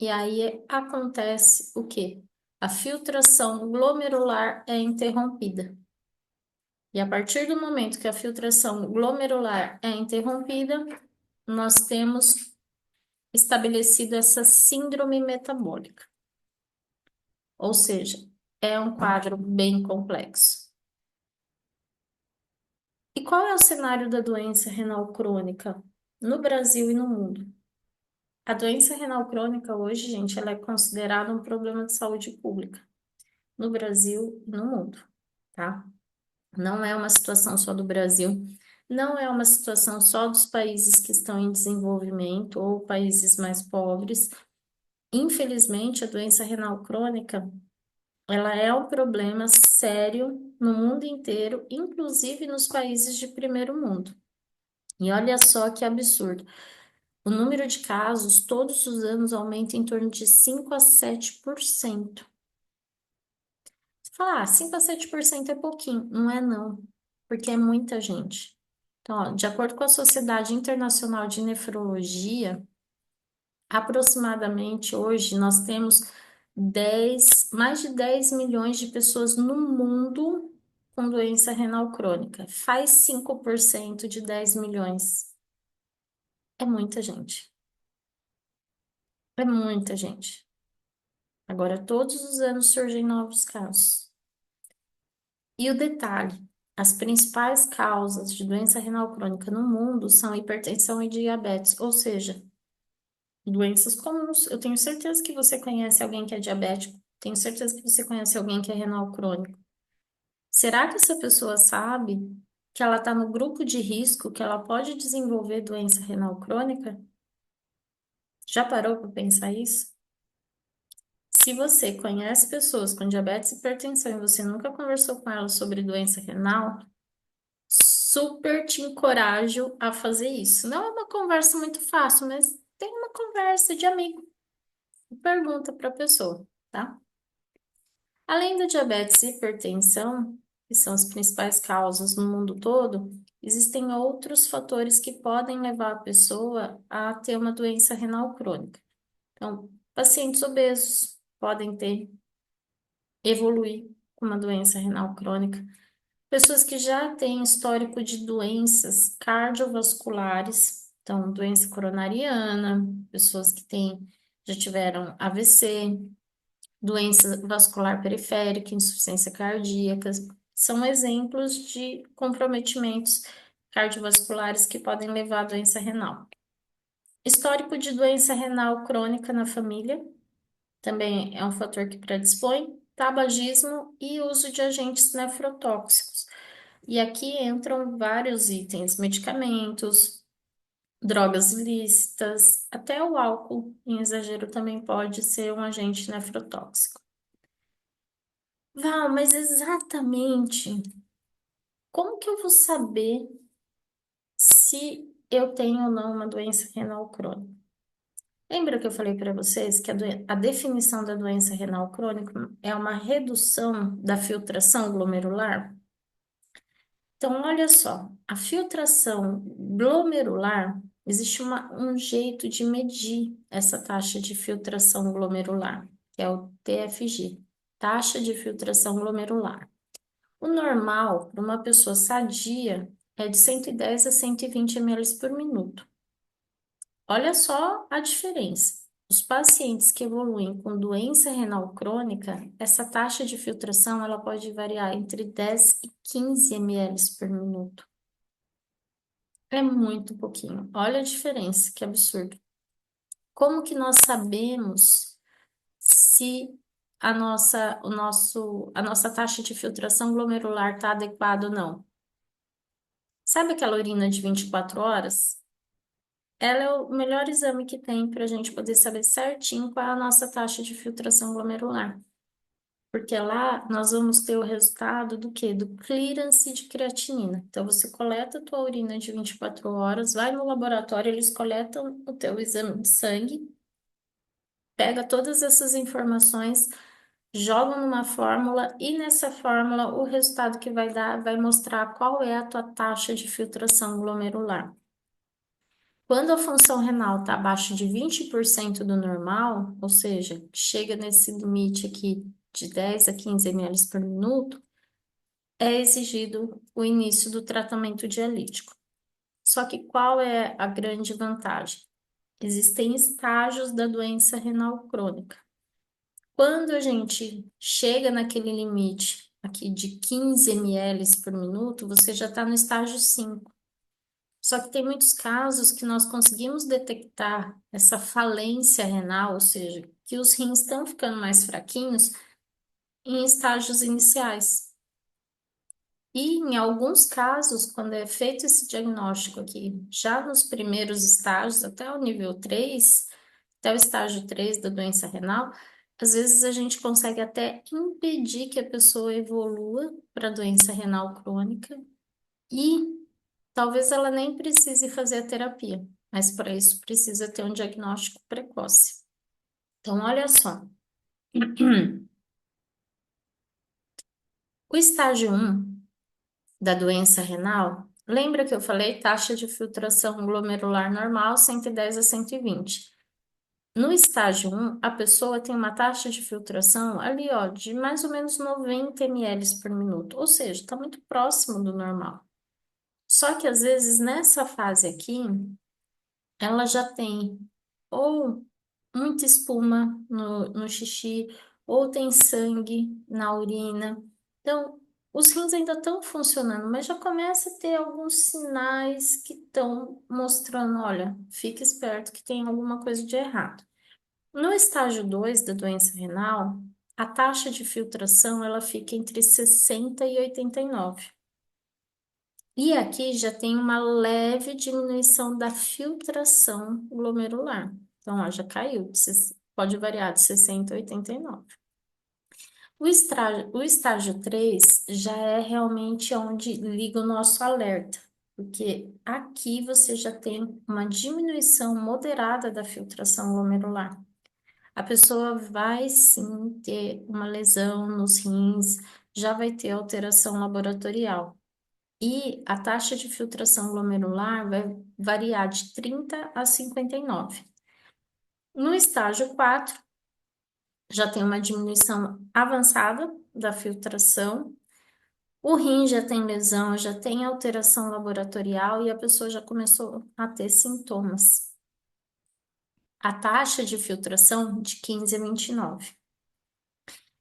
E aí acontece o quê? A filtração glomerular é interrompida. E a partir do momento que a filtração glomerular é interrompida, nós temos estabelecido essa síndrome metabólica. Ou seja, é um quadro bem complexo. E qual é o cenário da doença renal crônica no Brasil e no mundo? A doença renal crônica hoje, gente, ela é considerada um problema de saúde pública no Brasil e no mundo. tá? Não é uma situação só do Brasil, não é uma situação só dos países que estão em desenvolvimento ou países mais pobres. Infelizmente, a doença renal crônica, ela é um problema sério no mundo inteiro, inclusive nos países de primeiro mundo. E olha só que absurdo. O número de casos todos os anos aumenta em torno de 5 a 7%. Você fala, 5 a 7% é pouquinho. Não é não, porque é muita gente. Então, ó, de acordo com a Sociedade Internacional de Nefrologia, aproximadamente hoje nós temos mais de 10 milhões de pessoas no mundo com doença renal crônica. Faz 5% de 10 milhões. É muita gente. É muita gente. Agora, todos os anos surgem novos casos. E o detalhe, as principais causas de doença renal crônica no mundo são hipertensão e diabetes, ou seja, doenças comuns. Eu tenho certeza que você conhece alguém que é diabético, tenho certeza que você conhece alguém que é renal crônico. Será que essa pessoa sabe que ela está no grupo de risco, que ela pode desenvolver doença renal crônica? Já parou para pensar isso? Se você conhece pessoas com diabetes e hipertensão e você nunca conversou com elas sobre doença renal, super te encorajo a fazer isso. Não é uma conversa muito fácil, mas tem uma conversa de amigo. Pergunta para a pessoa, tá? Além da diabetes e hipertensão, que são as principais causas no mundo todo, existem outros fatores que podem levar a pessoa a ter uma doença renal crônica. Então, pacientes obesos podem evoluir com uma doença renal crônica. Pessoas que já têm histórico de doenças cardiovasculares, então doença coronariana, pessoas que já tiveram AVC, doença vascular periférica, insuficiência cardíaca, são exemplos de comprometimentos cardiovasculares que podem levar à doença renal. Histórico de doença renal crônica na família também é um fator que predispõe, tabagismo e uso de agentes nefrotóxicos. E aqui entram vários itens, medicamentos, drogas ilícitas, até o álcool em exagero também pode ser um agente nefrotóxico. Val, mas exatamente como que eu vou saber se eu tenho ou não uma doença renal crônica? Lembra que eu falei para vocês que a definição da doença renal crônica é uma redução da filtração glomerular? Então, olha só, a filtração glomerular, existe um jeito de medir essa taxa de filtração glomerular, que é o TFG, taxa de filtração glomerular. O normal para uma pessoa sadia é de 110 a 120 ml por minuto. Olha só a diferença. Os pacientes que evoluem com doença renal crônica, essa taxa de filtração ela pode variar entre 10 e 15 ml por minuto. É muito pouquinho. Olha a diferença, que absurdo. Como que nós sabemos se a nossa taxa de filtração glomerular está adequada ou não? Sabe aquela urina de 24 horas? Ela é o melhor exame que tem para a gente poder saber certinho qual é a nossa taxa de filtração glomerular. Porque lá nós vamos ter o resultado do quê? Do clearance de creatinina. Então, você coleta a tua urina de 24 horas, vai no laboratório, eles coletam o teu exame de sangue, pega todas essas informações, jogam numa fórmula e nessa fórmula o resultado que vai dar vai mostrar qual é a tua taxa de filtração glomerular. Quando a função renal está abaixo de 20% do normal, ou seja, chega nesse limite aqui de 10 a 15 ml por minuto, é exigido o início do tratamento dialítico. Só que qual é a grande vantagem? Existem estágios da doença renal crônica. Quando a gente chega naquele limite aqui de 15 ml por minuto, você já está no estágio 5. Só que tem muitos casos que nós conseguimos detectar essa falência renal, ou seja, que os rins estão ficando mais fraquinhos em estágios iniciais. E em alguns casos, quando é feito esse diagnóstico aqui, já nos primeiros estágios, até o nível 3, até o estágio 3 da doença renal, às vezes a gente consegue até impedir que a pessoa evolua para doença renal crônica e talvez ela nem precise fazer a terapia, mas para isso precisa ter um diagnóstico precoce. Então, olha só. O estágio 1 da doença renal, lembra que eu falei taxa de filtração glomerular normal 110 a 120. No estágio 1, a pessoa tem uma taxa de filtração ali, ó, de mais ou menos 90 ml por minuto, ou seja, está muito próximo do normal. Só que às vezes nessa fase aqui, ela já tem ou muita espuma no xixi, ou tem sangue na urina. Então, os rins ainda estão funcionando, mas já começa a ter alguns sinais que estão mostrando, olha, fique esperto que tem alguma coisa de errado. No estágio 2 da doença renal, a taxa de filtração ela fica entre 60 e 89. E aqui já tem uma leve diminuição da filtração glomerular. Então, ó, já caiu, pode variar de 60 a 89. O estágio 3 já é realmente onde liga o nosso alerta, porque aqui você já tem uma diminuição moderada da filtração glomerular. A pessoa vai sim ter uma lesão nos rins, já vai ter alteração laboratorial. E a taxa de filtração glomerular vai variar de 30 a 59. No estágio 4, já tem uma diminuição avançada da filtração, o rim já tem lesão, já tem alteração laboratorial e a pessoa já começou a ter sintomas. A taxa de filtração de 15 a 29.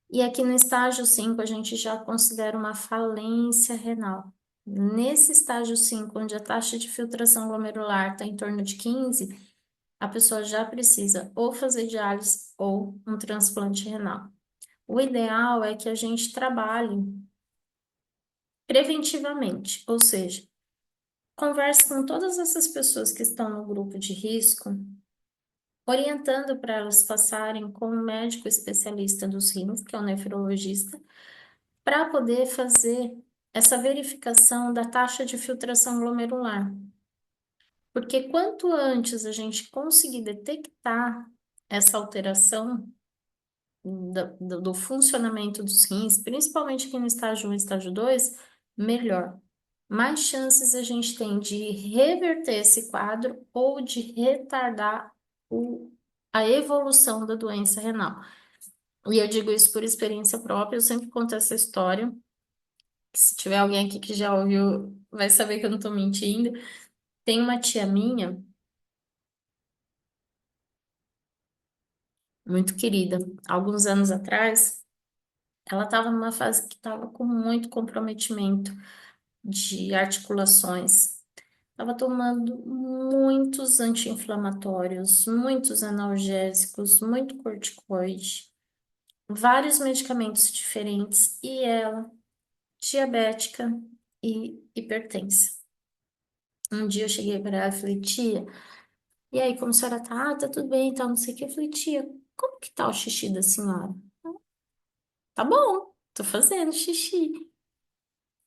E aqui no estágio 5 a gente já considera uma falência renal. Nesse estágio 5 onde a taxa de filtração glomerular está em torno de 15, a pessoa já precisa ou fazer diálise ou um transplante renal. O ideal é que a gente trabalhe preventivamente, ou seja, converse com todas essas pessoas que estão no grupo de risco, orientando para elas passarem com um médico especialista dos rins, que é o nefrologista, para poder fazer essa verificação da taxa de filtração glomerular. Porque quanto antes a gente conseguir detectar essa alteração do funcionamento dos rins, principalmente aqui no estágio 1 e estágio 2, melhor. Mais chances a gente tem de reverter esse quadro ou de retardar a evolução da doença renal. E eu digo isso por experiência própria, eu sempre conto essa história. Se tiver alguém aqui que já ouviu, vai saber que eu não tô mentindo. Tem uma tia minha, muito querida, alguns anos atrás, ela estava numa fase que estava com muito comprometimento de articulações. Estava tomando muitos anti-inflamatórios, muitos analgésicos, muito corticoide, vários medicamentos diferentes, e ela, diabética e hipertensa. Um dia eu cheguei para ela e falei, tia, e aí, como a senhora tá? Ah, tá tudo bem, então, não sei o que. Eu falei, tia, como que tá o xixi da senhora? Tá bom, tô fazendo xixi.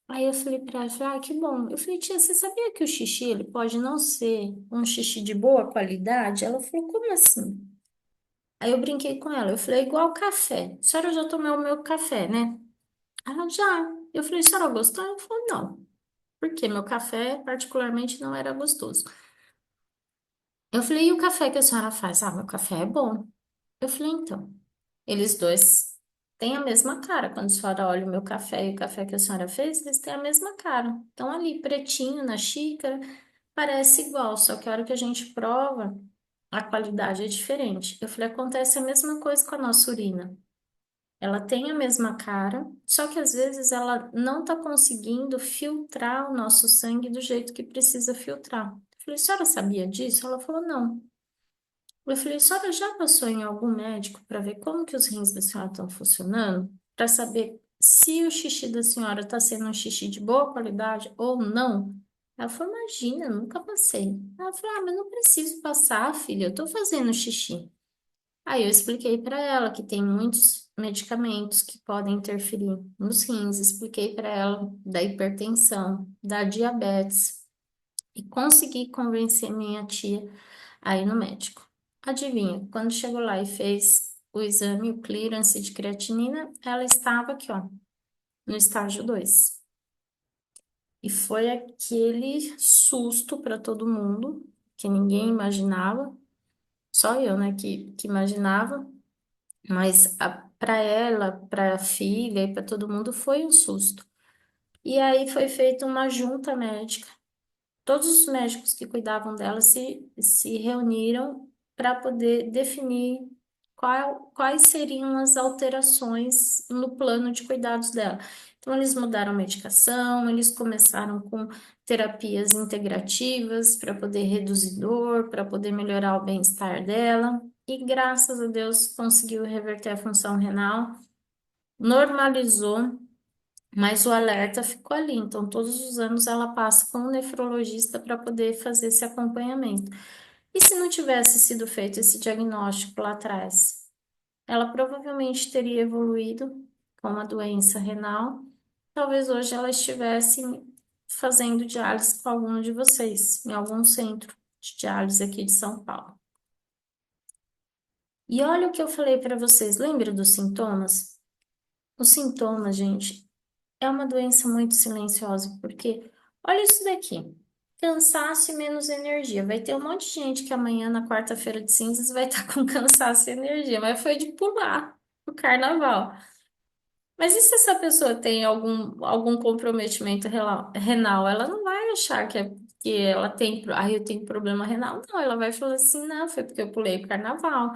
Aí eu falei pra ela, falei, ah, que bom. Eu falei, tia, você sabia que o xixi, ele pode não ser um xixi de boa qualidade? Ela falou, como assim? Aí eu brinquei com ela, eu falei, igual café. A senhora já tomou o meu café, né? Ela, já. Eu falei, a senhora gostou? Ela falou, não. Porque meu café, particularmente, não era gostoso. Eu falei, e o café que a senhora faz? Ah, meu café é bom. Eu falei, então. Eles dois têm a mesma cara. Quando a senhora olha o meu café e o café que a senhora fez, eles têm a mesma cara. Então, ali, pretinho na xícara, parece igual, só que a hora que a gente prova, a qualidade é diferente. Eu falei, acontece a mesma coisa com a nossa urina. Ela tem a mesma cara, só que às vezes ela não está conseguindo filtrar o nosso sangue do jeito que precisa filtrar. Eu falei, a senhora sabia disso? Ela falou, não. Eu falei, a senhora já passou em algum médico para ver como que os rins da senhora estão funcionando? Para saber se o xixi da senhora está sendo um xixi de boa qualidade ou não. Ela falou, imagina, nunca passei. Ela falou, ah, mas não preciso passar, filha, eu tô fazendo xixi. Aí eu expliquei para ela que tem muitos medicamentos que podem interferir nos rins, expliquei para ela da hipertensão, da diabetes e consegui convencer minha tia a ir no médico. Adivinha, quando chegou lá e fez o exame, o clearance de creatinina, ela estava aqui, ó, no estágio 2. E foi aquele susto para todo mundo, que ninguém imaginava, só eu, né, que imaginava. Mas para ela, para a filha e para todo mundo foi um susto. E aí foi feita uma junta médica. Todos os médicos que cuidavam dela se reuniram para poder definir quais seriam as alterações no plano de cuidados dela. Então, eles mudaram a medicação, eles começaram com terapias integrativas para poder reduzir dor, para poder melhorar o bem-estar dela. E graças a Deus conseguiu reverter a função renal, normalizou, mas o alerta ficou ali. Então, todos os anos ela passa com um nefrologista para poder fazer esse acompanhamento. E se não tivesse sido feito esse diagnóstico lá atrás, ela provavelmente teria evoluído com uma doença renal. Talvez hoje ela estivesse fazendo diálise com algum de vocês, em algum centro de diálise aqui de São Paulo. E olha o que eu falei para vocês, lembra dos sintomas? Os sintomas, gente, é uma doença muito silenciosa, porque olha isso daqui. Cansaço e menos energia. Vai ter um monte de gente que amanhã, na quarta-feira de cinzas, vai estar com cansaço e energia, mas foi de pular o carnaval. Mas e se essa pessoa tem algum comprometimento renal? Ela não vai achar que ela tem, eu tenho problema renal. Não, ela vai falar assim, não, foi porque eu pulei o carnaval.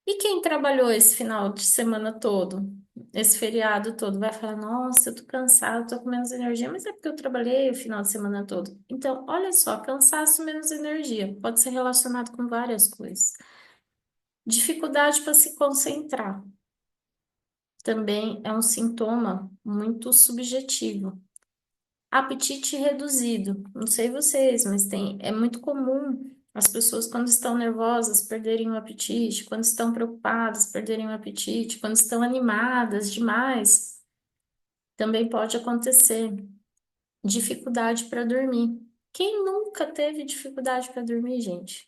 E quem trabalhou esse final de semana todo, esse feriado todo, vai falar: Nossa, eu tô cansado, tô com menos energia, mas é porque eu trabalhei o final de semana todo. Então, olha só, cansaço menos energia pode ser relacionado com várias coisas. Dificuldade para se concentrar também é um sintoma muito subjetivo. Apetite reduzido. Não sei vocês, mas é muito comum as pessoas, quando estão nervosas, perderem o apetite, quando estão preocupadas, perderem o apetite, quando estão animadas demais, também pode acontecer. Dificuldade para dormir. Quem nunca teve dificuldade para dormir, gente?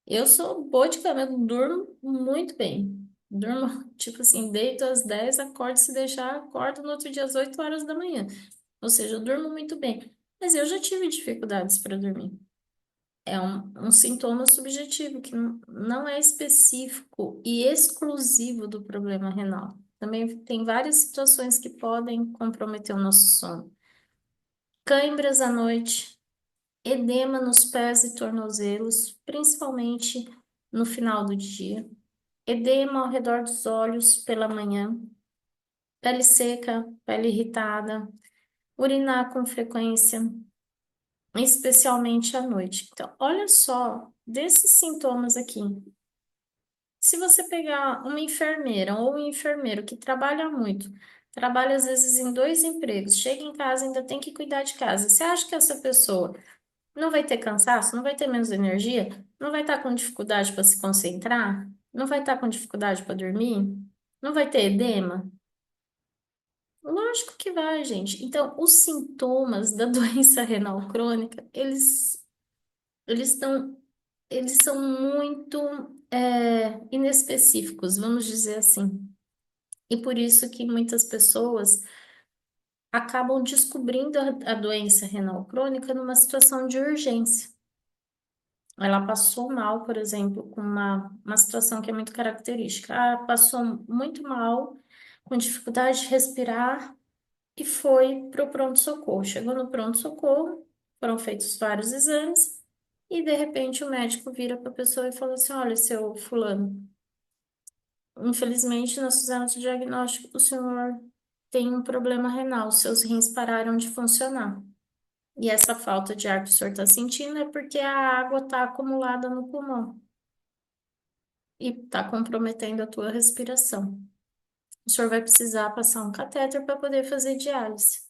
Eu sou boa de cama, eu durmo muito bem. Durmo, tipo assim, deito às 10, acordo se deixar, acordo no outro dia às 8 horas da manhã. Ou seja, eu durmo muito bem. Mas eu já tive dificuldades para dormir. É um sintoma subjetivo que não é específico e exclusivo do problema renal. Também tem várias situações que podem comprometer o nosso sono. Cãibras à noite, edema nos pés e tornozelos, principalmente no final do dia. Edema ao redor dos olhos pela manhã. Pele seca, pele irritada, urinar com frequência, especialmente à noite. Então, olha só, desses sintomas aqui, se você pegar uma enfermeira ou um enfermeiro que trabalha muito, trabalha às vezes em 2 empregos, chega em casa e ainda tem que cuidar de casa, você acha que essa pessoa não vai ter cansaço, não vai ter menos energia, não vai estar com dificuldade para se concentrar, não vai estar com dificuldade para dormir, não vai ter edema? Lógico que vai, gente. Então, os sintomas da doença renal crônica, eles estão, eles são muito inespecíficos, vamos dizer assim. E por isso que muitas pessoas acabam descobrindo a doença renal crônica numa situação de urgência. Ela passou mal, por exemplo, com uma situação que é muito característica. Ah, passou muito mal, com dificuldade de respirar e foi para o pronto-socorro. Chegou no pronto-socorro, foram feitos vários exames e de repente o médico vira para a pessoa e fala assim: Olha, seu fulano, infelizmente nós fizemos o diagnóstico, o senhor tem um problema renal, seus rins pararam de funcionar. E essa falta de ar que o senhor está sentindo é porque a água está acumulada no pulmão e está comprometendo a tua respiração. o senhor vai precisar passar um catéter para poder fazer diálise.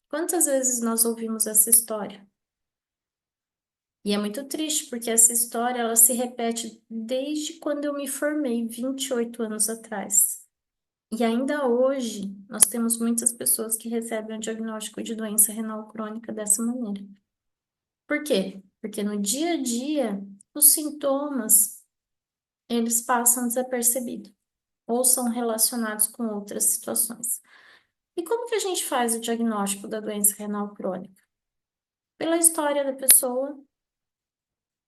Quantas vezes nós ouvimos essa história? E é muito triste, porque essa história ela se repete desde quando eu me formei, 28 anos atrás. E ainda hoje, nós temos muitas pessoas que recebem o diagnóstico de doença renal crônica dessa maneira. Por quê? Porque no dia a dia, os sintomas, eles passam desapercebidos ou são relacionados com outras situações. E como que a gente faz o diagnóstico da doença renal crônica? Pela história da pessoa.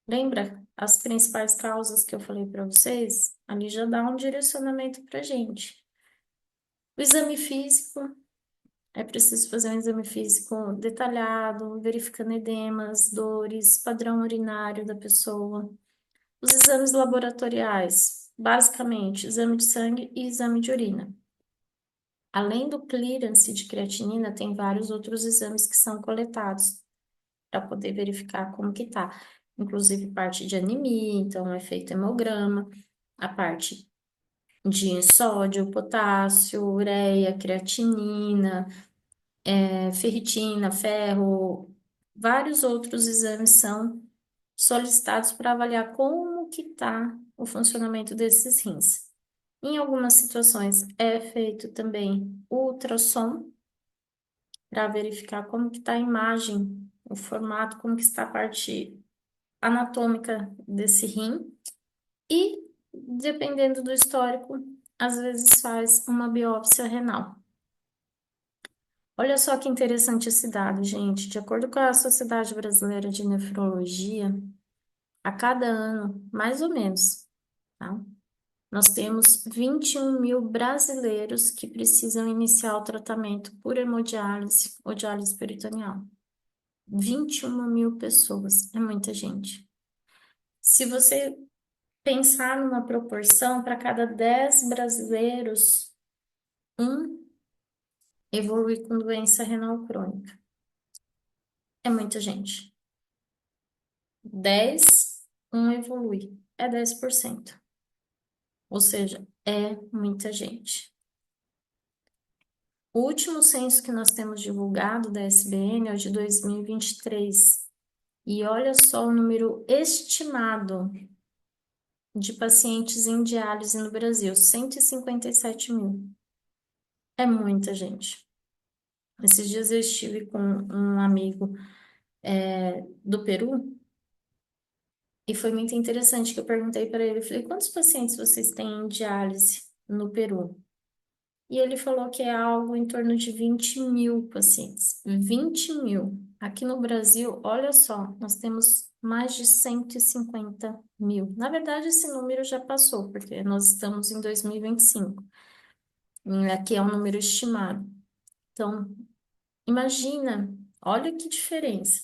Lembra as principais causas que eu falei para vocês? Ali já dá um direcionamento para gente. O exame físico, é preciso fazer um exame físico detalhado, verificando edemas, dores, padrão urinário da pessoa. Os exames laboratoriais, basicamente, exame de sangue e exame de urina. Além do clearance de creatinina, tem vários outros exames que são coletados para poder verificar como que tá. Inclusive parte de anemia, então é feito hemograma, a parte de sódio, potássio, ureia, creatinina, ferritina, ferro, vários outros exames são solicitados para avaliar como que está o funcionamento desses rins. Em algumas situações é feito também ultrassom para verificar como que está a imagem, o formato, como que está a parte anatômica desse rim e, dependendo do histórico, às vezes faz uma biópsia renal. Olha só que interessante esse dado, gente. De acordo com a Sociedade Brasileira de Nefrologia, a cada ano, mais ou menos, tá? Nós temos 21 mil brasileiros que precisam iniciar o tratamento por hemodiálise ou diálise peritoneal. 21 mil pessoas, é muita gente. Se você pensar numa proporção, para cada 10 brasileiros, um evolui com doença renal crônica. É muita gente. 10, um evolui. É 10%. Ou seja, é muita gente. O último censo que nós temos divulgado da SBN é o de 2023. E olha só o número estimado de pacientes em diálise no Brasil, 157 mil. É muita gente. Esses dias eu estive com um amigo do Peru e foi muito interessante que eu perguntei para ele, eu falei, quantos pacientes vocês têm em diálise no Peru? E ele falou que é algo em torno de 20 mil pacientes. 20 mil. Aqui no Brasil, olha só, nós temos mais de 150 mil. Na verdade, esse número já passou, porque nós estamos em 2025. E aqui é um número estimado. Então, imagina, olha que diferença.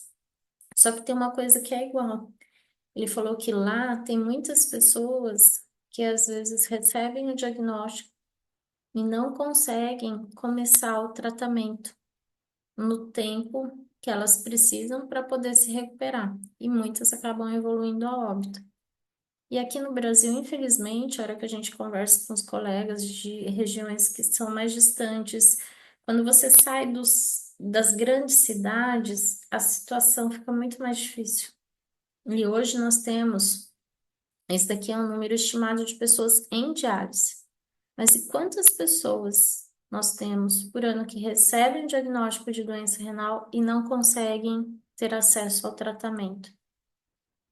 Só que tem uma coisa que é igual. Ele falou que lá tem muitas pessoas que às vezes recebem o diagnóstico e não conseguem começar o tratamento no tempo que elas precisam para poder se recuperar. E muitas acabam evoluindo a óbito. E aqui no Brasil, infelizmente, a hora que a gente conversa com os colegas de regiões que são mais distantes, quando você sai das grandes cidades, a situação fica muito mais difícil. E hoje nós temos, esse daqui é um número estimado de pessoas em diálise. Mas e quantas pessoas nós temos por ano que recebem o diagnóstico de doença renal e não conseguem ter acesso ao tratamento?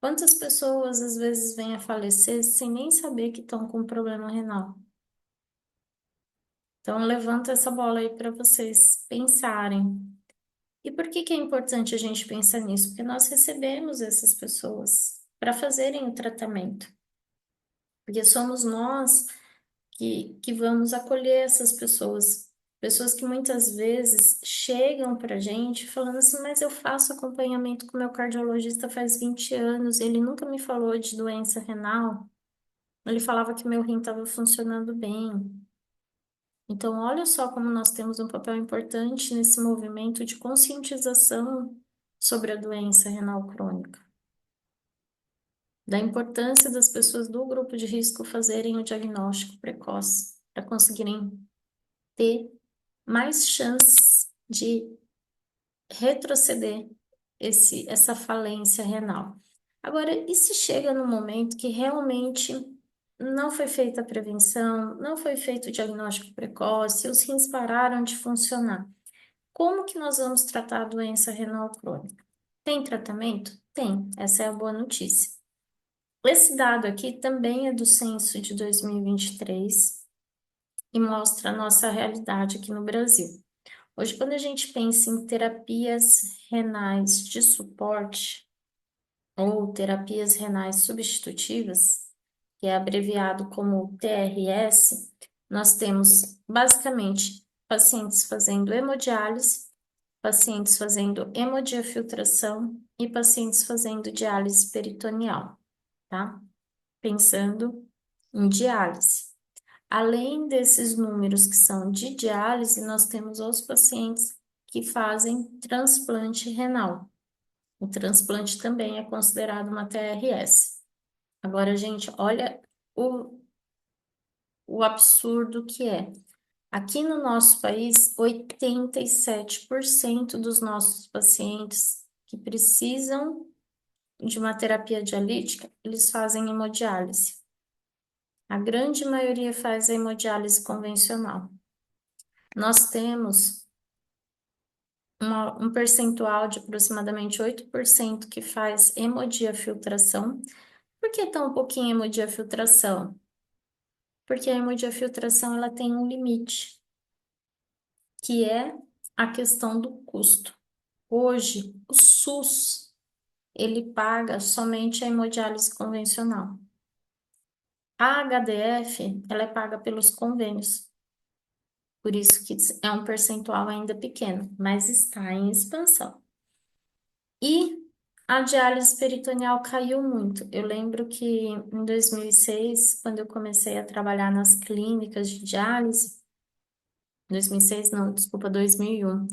Quantas pessoas às vezes vêm a falecer sem nem saber que estão com problema renal? Então, levanta essa bola aí para vocês pensarem. E por que que é importante a gente pensar nisso? Porque nós recebemos essas pessoas para fazerem o tratamento. Porque somos nós que vamos acolher essas pessoas. Pessoas que muitas vezes chegam para a gente falando assim, mas eu faço acompanhamento com meu cardiologista faz 20 anos, ele nunca me falou de doença renal. Ele falava que meu rim estava funcionando bem. Então, olha só como nós temos um papel importante nesse movimento de conscientização sobre a doença renal crônica, da importância das pessoas do grupo de risco fazerem o diagnóstico precoce para conseguirem ter mais chances de retroceder essa falência renal. Agora, e se chega no momento que realmente não foi feita a prevenção, não foi feito o diagnóstico precoce, os rins pararam de funcionar? Como que nós vamos tratar a doença renal crônica? Tem tratamento? Tem, essa é a boa notícia. Esse dado aqui também é do censo de 2023 e mostra a nossa realidade aqui no Brasil. Hoje, quando a gente pensa em terapias renais de suporte ou terapias renais substitutivas, que é abreviado como TRS, nós temos basicamente pacientes fazendo hemodiálise, pacientes fazendo hemodiafiltração e pacientes fazendo diálise peritoneal, tá? Pensando em diálise. Além desses números que são de diálise, nós temos os pacientes que fazem transplante renal. O transplante também é considerado uma TRS. Agora, gente, olha o, o absurdo que é. Aqui no nosso país, 87% dos nossos pacientes que precisam de uma terapia dialítica, eles fazem hemodiálise. A grande maioria faz a hemodiálise convencional. Nós temos um percentual de aproximadamente 8% que faz hemodiafiltração. Por que tão pouquinho hemodiafiltração? Porque a hemodiafiltração ela tem um limite, que é a questão do custo. Hoje, o SUS, ele paga somente a hemodiálise convencional. A HDF, ela é paga pelos convênios. Por isso que é um percentual ainda pequeno, mas está em expansão. E a diálise peritoneal caiu muito. Eu lembro que em 2006, quando eu comecei a trabalhar nas clínicas de diálise, 2006 não, desculpa, 2001,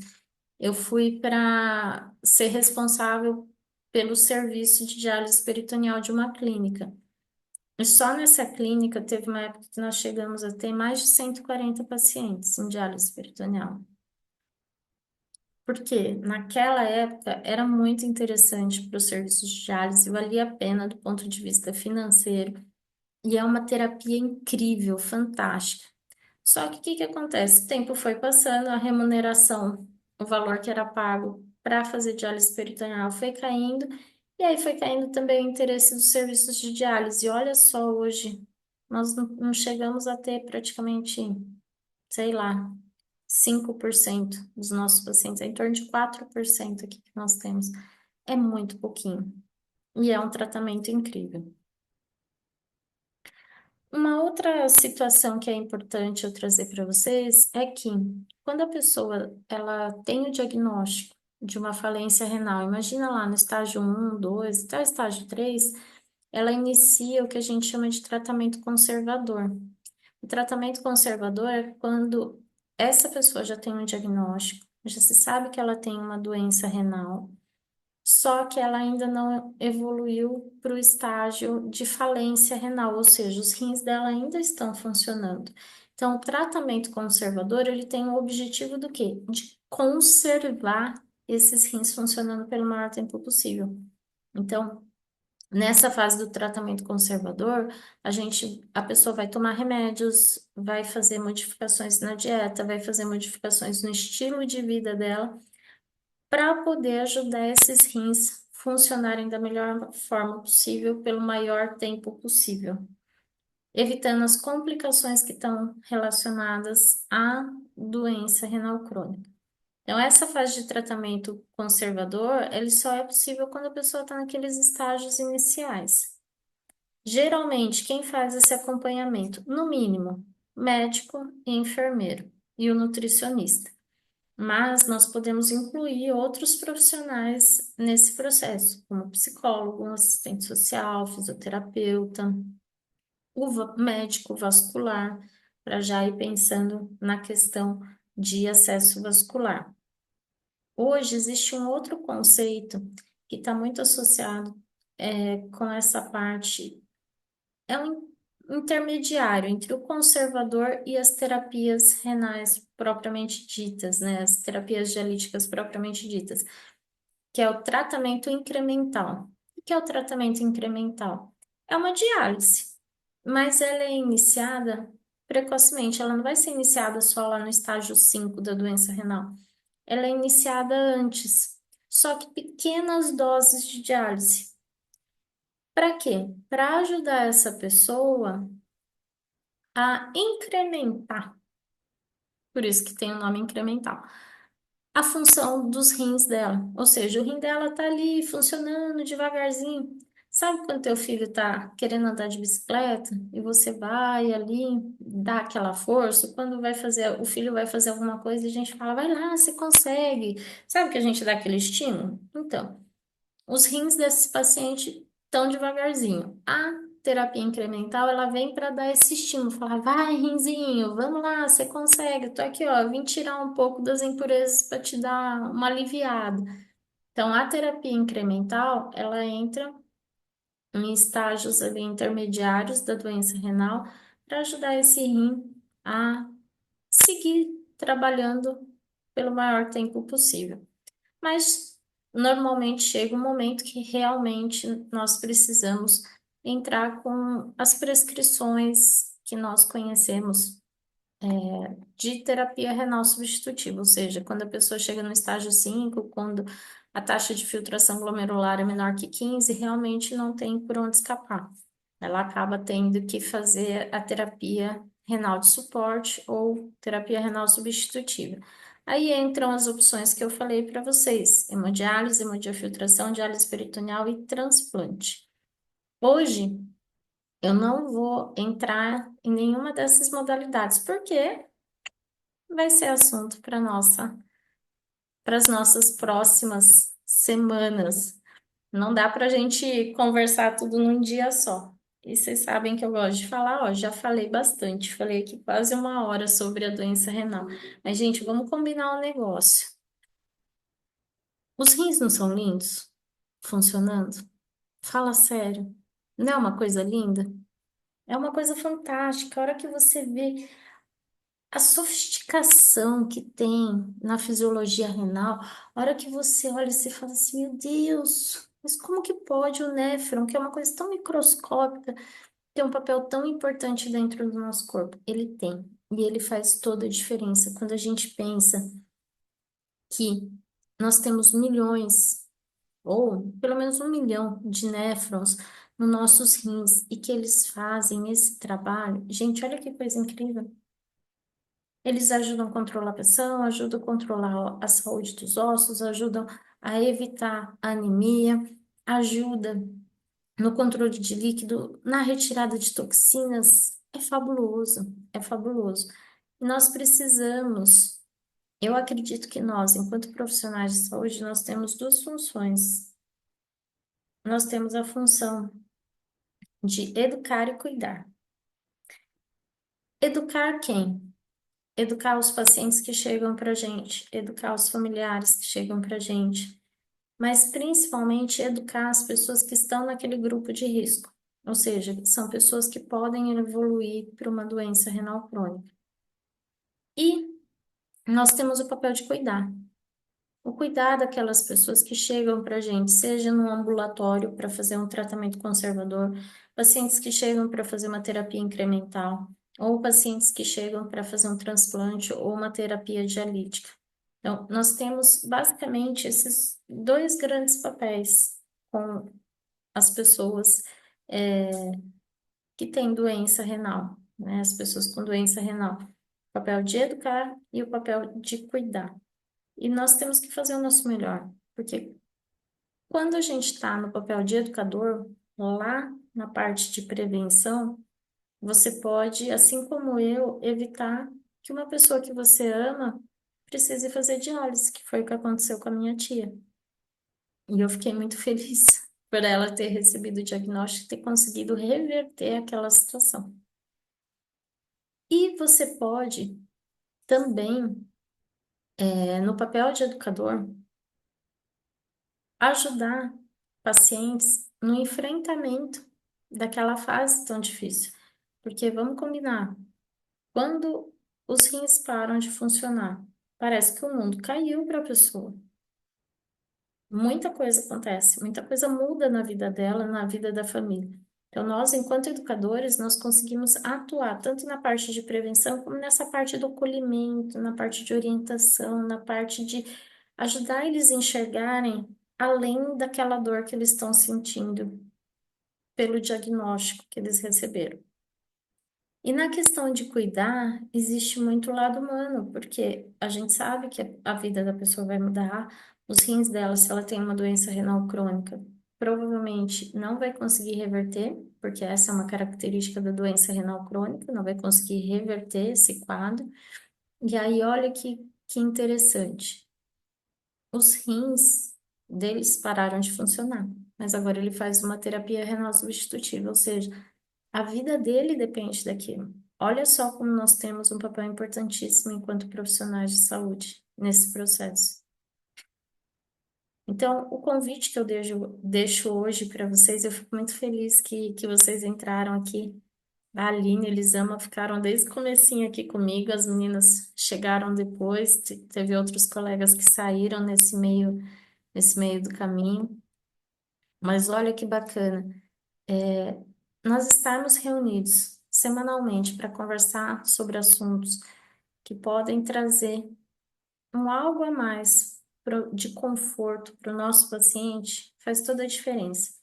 eu fui para ser responsável pelo serviço de diálise peritoneal de uma clínica. E só nessa clínica teve uma época que nós chegamos a ter mais de 140 pacientes em diálise peritoneal. Porque naquela época era muito interessante para os serviços de diálise, valia a pena do ponto de vista financeiro, e é uma terapia incrível, fantástica. Só que o que que acontece? O tempo foi passando, a remuneração, o valor que era pago para fazer diálise peritoneal foi caindo, e aí foi caindo também o interesse dos serviços de diálise. E olha só, hoje nós não chegamos a ter praticamente, sei lá, 5% dos nossos pacientes, é em torno de 4% aqui que nós temos. É muito pouquinho. E é um tratamento incrível. Uma outra situação que é importante eu trazer para vocês é que quando a pessoa ela tem o diagnóstico de uma falência renal, imagina lá no estágio 1, 2, até o estágio 3, ela inicia o que a gente chama de tratamento conservador. O tratamento conservador é quando essa pessoa já tem um diagnóstico, já se sabe que ela tem uma doença renal, só que ela ainda não evoluiu para o estágio de falência renal, ou seja, os rins dela ainda estão funcionando. Então, o tratamento conservador, ele tem o objetivo do quê? De conservar esses rins funcionando pelo maior tempo possível. Então, nessa fase do tratamento conservador, a pessoa vai tomar remédios, vai fazer modificações na dieta, vai fazer modificações no estilo de vida dela, para poder ajudar esses rins funcionarem da melhor forma possível, pelo maior tempo possível, evitando as complicações que estão relacionadas à doença renal crônica. Então, essa fase de tratamento conservador, ele só é possível quando a pessoa está naqueles estágios iniciais. Geralmente, quem faz esse acompanhamento? No mínimo, médico e enfermeiro e o nutricionista. Mas nós podemos incluir outros profissionais nesse processo, como psicólogo, assistente social, fisioterapeuta, médico vascular, para já ir pensando na questão de acesso vascular. Hoje existe um outro conceito que está muito associado com essa parte. É um intermediário entre o conservador e as terapias renais propriamente ditas, né? As terapias dialíticas propriamente ditas, que é o tratamento incremental. O que é o tratamento incremental? É uma diálise, mas ela é iniciada precocemente, ela não vai ser iniciada só lá no estágio 5 da doença renal. Ela é iniciada antes, só que pequenas doses de diálise. Para quê? Para ajudar essa pessoa a incrementar, por isso que tem o nome incremental, a função dos rins dela. Ou seja, o rim dela tá ali funcionando devagarzinho. Sabe quando teu filho tá querendo andar de bicicleta e você vai ali, dá aquela força, quando vai fazer, o filho vai fazer alguma coisa e a gente fala, vai lá, você consegue. Sabe que a gente dá aquele estímulo? Então, os rins desse paciente tão devagarzinho. A terapia incremental, ela vem para dar esse estímulo, falar, vai, rinzinho, vamos lá, você consegue. Tô aqui, ó, vim tirar um pouco das impurezas para te dar uma aliviada. Então, a terapia incremental, ela entra em estágios ali intermediários da doença renal para ajudar esse rim a seguir trabalhando pelo maior tempo possível. Mas normalmente chega um momento que realmente nós precisamos entrar com as prescrições que nós conhecemos de terapia renal substitutiva, ou seja, quando a pessoa chega no estágio 5, quando a taxa de filtração glomerular é menor que 15, realmente não tem por onde escapar. Ela acaba tendo que fazer a terapia renal de suporte ou terapia renal substitutiva. Aí entram as opções que eu falei para vocês: hemodiálise, hemodiafiltração, diálise peritoneal e transplante. Hoje, eu não vou entrar em nenhuma dessas modalidades, porque vai ser assunto para as nossas próximas semanas. Não dá para a gente conversar tudo num dia só. E vocês sabem que eu gosto de falar, ó, já falei bastante, falei aqui quase uma hora sobre a doença renal. Mas, gente, vamos combinar um negócio. Os rins não são lindos? Funcionando? Fala sério. Não é uma coisa linda? É uma coisa fantástica. A hora que você vê a sofisticação que tem na fisiologia renal, a hora que você olha e você fala assim, meu Deus, mas como que pode o néfron, que é uma coisa tão microscópica, ter um papel tão importante dentro do nosso corpo? Ele tem, e ele faz toda a diferença. Quando a gente pensa que nós temos milhões, ou pelo menos 1 milhão de néfrons nos nossos rins, e que eles fazem esse trabalho, gente, olha que coisa incrível. Eles ajudam a controlar a pressão, ajudam a controlar a saúde dos ossos, ajudam a evitar a anemia, ajuda no controle de líquido, na retirada de toxinas. É fabuloso, é fabuloso. Nós precisamos, eu acredito que nós, enquanto profissionais de saúde, nós temos duas funções. Nós temos a função de educar e cuidar. Educar quem? Educar os pacientes que chegam para a gente, educar os familiares que chegam para a gente, mas principalmente educar as pessoas que estão naquele grupo de risco, ou seja, são pessoas que podem evoluir para uma doença renal crônica. E nós temos o papel de cuidar. O cuidar daquelas pessoas que chegam para a gente, seja no ambulatório para fazer um tratamento conservador, pacientes que chegam para fazer uma terapia incremental, ou pacientes que chegam para fazer um transplante ou uma terapia dialítica. Então, nós temos basicamente esses dois grandes papéis com as pessoas que têm doença renal, né? As pessoas com doença renal. O papel de educar e o papel de cuidar. E nós temos que fazer o nosso melhor, porque quando a gente está no papel de educador, lá na parte de prevenção, você pode, assim como eu, evitar que uma pessoa que você ama precise fazer diálise, que foi o que aconteceu com a minha tia. E eu fiquei muito feliz por ela ter recebido o diagnóstico e ter conseguido reverter aquela situação. E você pode também, no papel de educador, ajudar pacientes no enfrentamento daquela fase tão difícil. Porque vamos combinar, quando os rins param de funcionar, parece que o mundo caiu para a pessoa. Muita coisa acontece, muita coisa muda na vida dela, na vida da família. Então, nós, enquanto educadores, nós conseguimos atuar tanto na parte de prevenção, como nessa parte do acolhimento, na parte de orientação, na parte de ajudar eles a enxergarem além daquela dor que eles estão sentindo pelo diagnóstico que eles receberam. E na questão de cuidar, existe muito lado humano, porque a gente sabe que a vida da pessoa vai mudar, os rins dela, se ela tem uma doença renal crônica, provavelmente não vai conseguir reverter, porque essa é uma característica da doença renal crônica, não vai conseguir reverter esse quadro. E aí, olha que interessante. Os rins deles pararam de funcionar, mas agora ele faz uma terapia renal substitutiva, ou seja, a vida dele depende daquilo. Olha só como nós temos um papel importantíssimo enquanto profissionais de saúde nesse processo. Então, o convite que eu deixo hoje para vocês, eu fico muito feliz que vocês entraram aqui. A Aline e a Elisama ficaram desde o comecinho aqui comigo, as meninas chegaram depois, teve outros colegas que saíram nesse meio do caminho. Mas olha que bacana. Nós estarmos reunidos semanalmente para conversar sobre assuntos que podem trazer um algo a mais de conforto para o nosso paciente faz toda a diferença.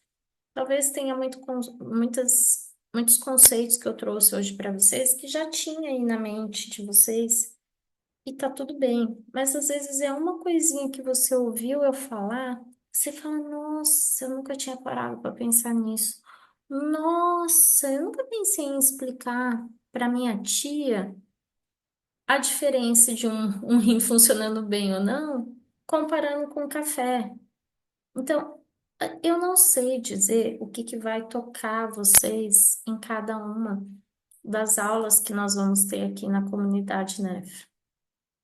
Talvez tenha muitos conceitos que eu trouxe hoje para vocês que já tinha aí na mente de vocês e tá tudo bem, mas às vezes é uma coisinha que você ouviu eu falar, você fala, nossa, eu nunca tinha parado para pensar nisso. Nossa, eu nunca pensei em explicar para minha tia a diferença de um rim funcionando bem ou não, comparando com o café. Então, eu não sei dizer o que vai tocar vocês em cada uma das aulas que nós vamos ter aqui na comunidade NEF.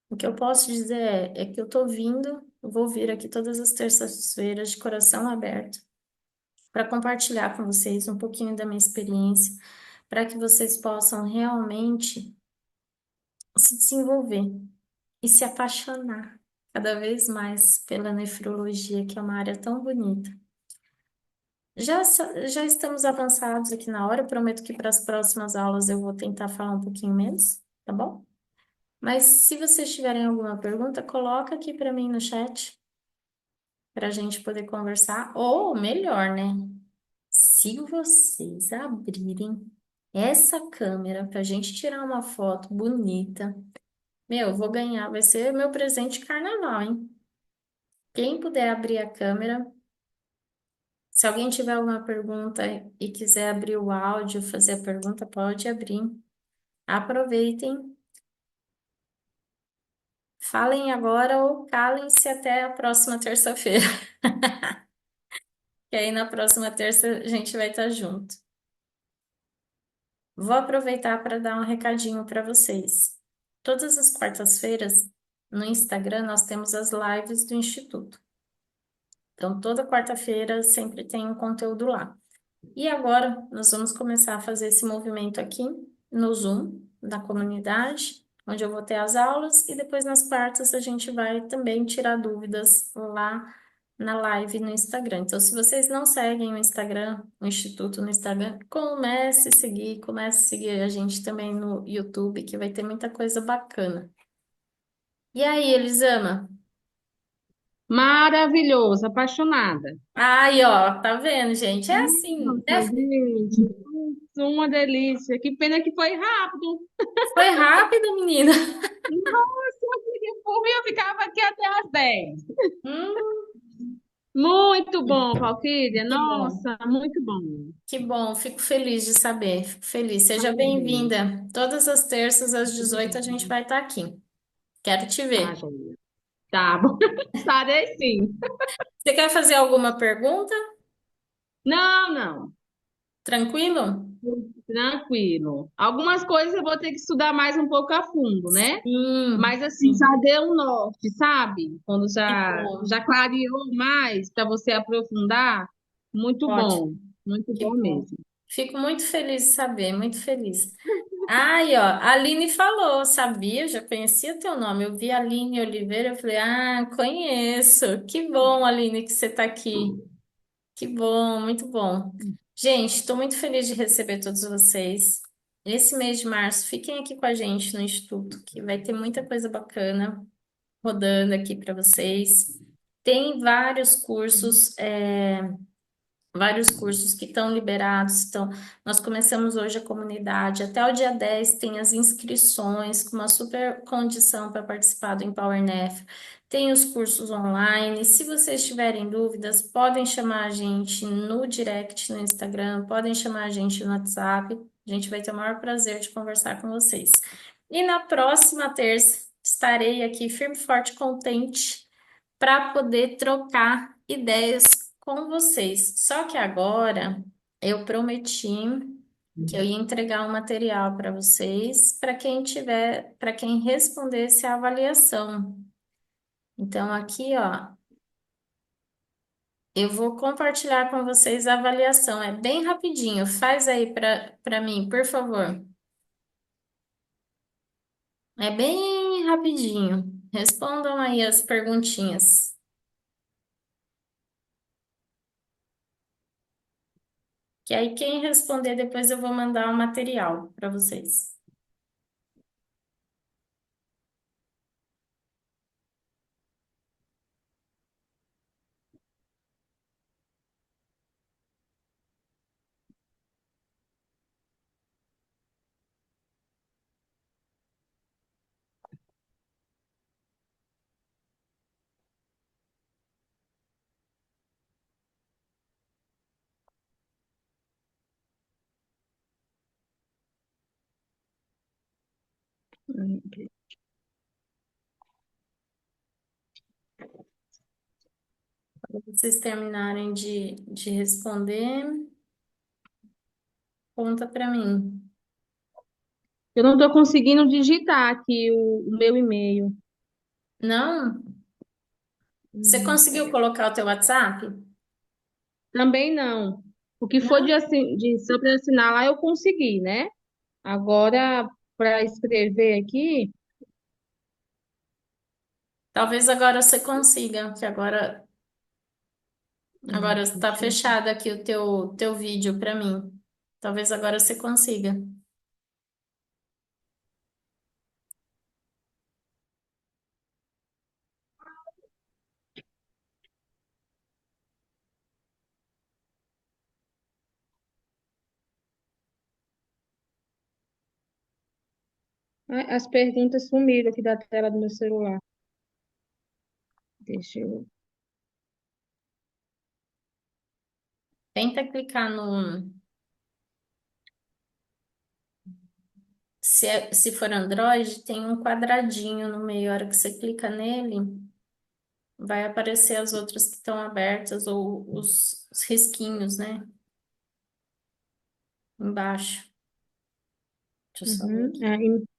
O que eu posso dizer é que eu tô vindo, eu vou vir aqui todas as terças-feiras de coração aberto para compartilhar com vocês um pouquinho da minha experiência, para que vocês possam realmente se desenvolver e se apaixonar cada vez mais pela nefrologia, que é uma área tão bonita. Já estamos avançados aqui na hora, eu prometo que para as próximas aulas eu vou tentar falar um pouquinho menos, tá bom? Mas se vocês tiverem alguma pergunta, coloca aqui para mim no chat, para a gente poder conversar. Ou melhor, né? Se vocês abrirem essa câmera para a gente tirar uma foto bonita, meu, eu vou ganhar, vai ser meu presente de carnaval, hein? Quem puder abrir a câmera, se alguém tiver alguma pergunta e quiser abrir o áudio, fazer a pergunta, pode abrir. Aproveitem, falem agora ou calem-se até a próxima terça-feira, que aí na próxima terça a gente vai estar junto. Vou aproveitar para dar um recadinho para vocês. Todas as quartas-feiras, no Instagram, nós temos as lives do Instituto. Então, toda quarta-feira sempre tem um conteúdo lá. E agora nós vamos começar a fazer esse movimento aqui no Zoom, da comunidade, onde eu vou ter as aulas, e depois nas quartas a gente vai também tirar dúvidas lá na live no Instagram. Então, se vocês não seguem o Instagram, o Instituto no Instagram, comece a seguir a gente também no YouTube, que vai ter muita coisa bacana. E aí, Elisama? Maravilhoso, apaixonada. Aí, ó, tá vendo, gente? É assim, Nossa, né? gente, uma delícia. Que pena que foi rápido. Foi rápido, menina. Nossa, por mim eu ficava aqui até às 10. Hum. Muito bom, Valquíria. Que bom, Nossa, muito bom. que bom. Fico feliz de saber. Fico feliz. Seja Parabéns. bem-vinda. Todas as terças às 18 a gente vai estar aqui. Quero te Tá, ver. joia. Tá bom. Estarei sim. Você quer fazer alguma pergunta? Não, não. Tranquilo? Tranquilo. Algumas coisas eu vou ter que estudar mais um pouco a fundo, né? Sim, Mas assim, já sim. deu um norte, sabe? Quando Que já bom. clareou mais para você aprofundar, Ótimo. muito Que bom bom. mesmo. Fico muito feliz de saber, muito feliz. Aí, ó, a Aline falou, sabia? Eu já conhecia teu nome. Eu vi a Aline Oliveira, eu falei, ah, conheço. Que bom, Aline, que você está aqui. Que bom, muito bom. Gente, estou muito feliz de receber todos vocês. Esse mês de março, fiquem aqui com a gente no Instituto, que vai ter muita coisa bacana rodando aqui para vocês. Tem vários cursos que estão liberados. Então, nós começamos hoje a comunidade. Até o dia 10 tem as inscrições com uma super condição para participar do EmpowerNF. Tem os cursos online. Se vocês tiverem dúvidas, podem chamar a gente no direct no Instagram, podem chamar a gente no WhatsApp. A gente vai ter o maior prazer de conversar com vocês. E na próxima terça estarei aqui firme, forte, contente para poder trocar ideias com vocês. Só que agora eu prometi que eu ia entregar um material para vocês, para quem respondesse a avaliação. Então aqui, ó, eu vou compartilhar com vocês a avaliação. É bem rapidinho. Faz aí para mim, por favor. É bem rapidinho. Respondam aí as perguntinhas. Que aí quem responder depois eu vou mandar o material para vocês. Quando vocês terminarem de responder, conta para mim. Eu não estou conseguindo digitar aqui o meu e-mail. Não? Você conseguiu Pera. colocar o teu WhatsApp? Também não. O que for Não? sobre assinar lá, eu consegui, né? Agora, para escrever aqui, Talvez agora você consiga, que agora está deixa eu... fechado aqui o teu vídeo para mim. Talvez agora você consiga. Ai, as perguntas sumiram aqui da tela do meu celular. Deixa eu. Tenta clicar no. Se for Android, tem um quadradinho no meio. A hora que você clica nele, vai aparecer as outras que estão abertas ou os risquinhos, né? Embaixo. Deixa eu só ver Uhum. aqui.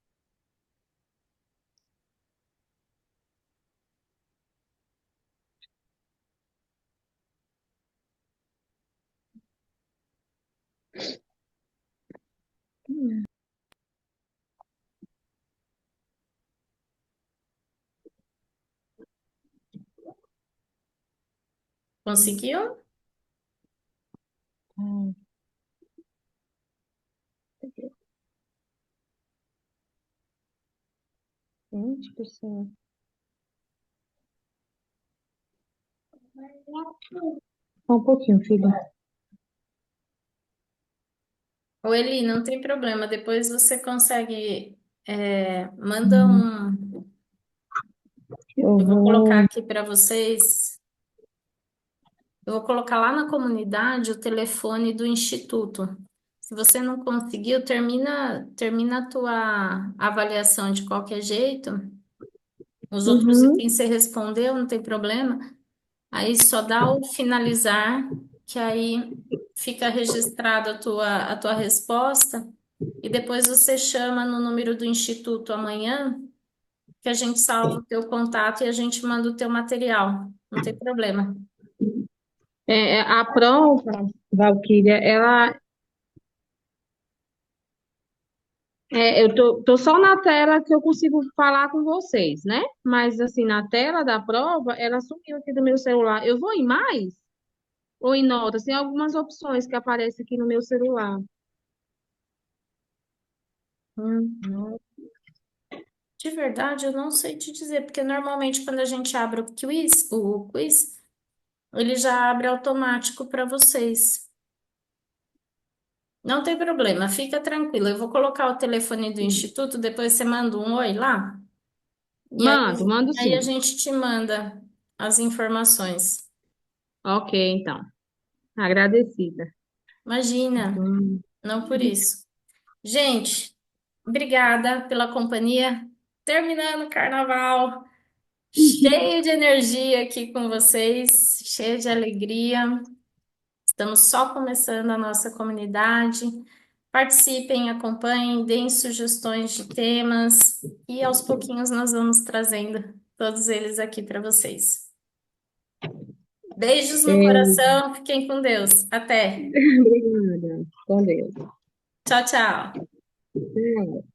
Ah, Conseguiu? ah, 20%. Só um pouquinho, filho. Ou Eli, não tem problema. Depois você consegue. Manda um. Eu Eu vou colocar vou. aqui para vocês. Eu vou colocar lá na comunidade o telefone do instituto. Se você não conseguiu, termina a tua avaliação de qualquer jeito. Os outros Uhum. itens você respondeu, não tem problema. Aí só dá o finalizar, que aí fica registrado a tua resposta, e depois você chama no número do Instituto amanhã, que a gente salva o teu contato e a gente manda o teu material. Não tem problema. A prova, Valquíria, ela Eu tô só na tela que eu consigo falar com vocês, né? Mas assim, na tela da prova, ela sumiu aqui do meu celular. Eu vou em mais ou em notas? Tem algumas opções que aparecem aqui no meu celular. Uhum. De verdade, eu não sei te dizer, porque normalmente quando a gente abre o quiz, ele já abre automático para vocês. Não tem problema, fica tranquilo. Eu vou colocar o telefone do instituto, depois você manda um oi lá, e aí, Mando aí a sim. gente te manda as informações. Ok, então. Agradecida. Imagina, Hum. não por isso. Gente, obrigada pela companhia. Terminando o carnaval, cheio de energia aqui com vocês, cheio de alegria. Estamos só começando a nossa comunidade. Participem, acompanhem, deem sugestões de temas e aos pouquinhos nós vamos trazendo todos eles aqui para vocês. Beijos no É, coração, fiquem com Deus. Até. obrigada. Com Deus. Tchau, tchau. Tchau.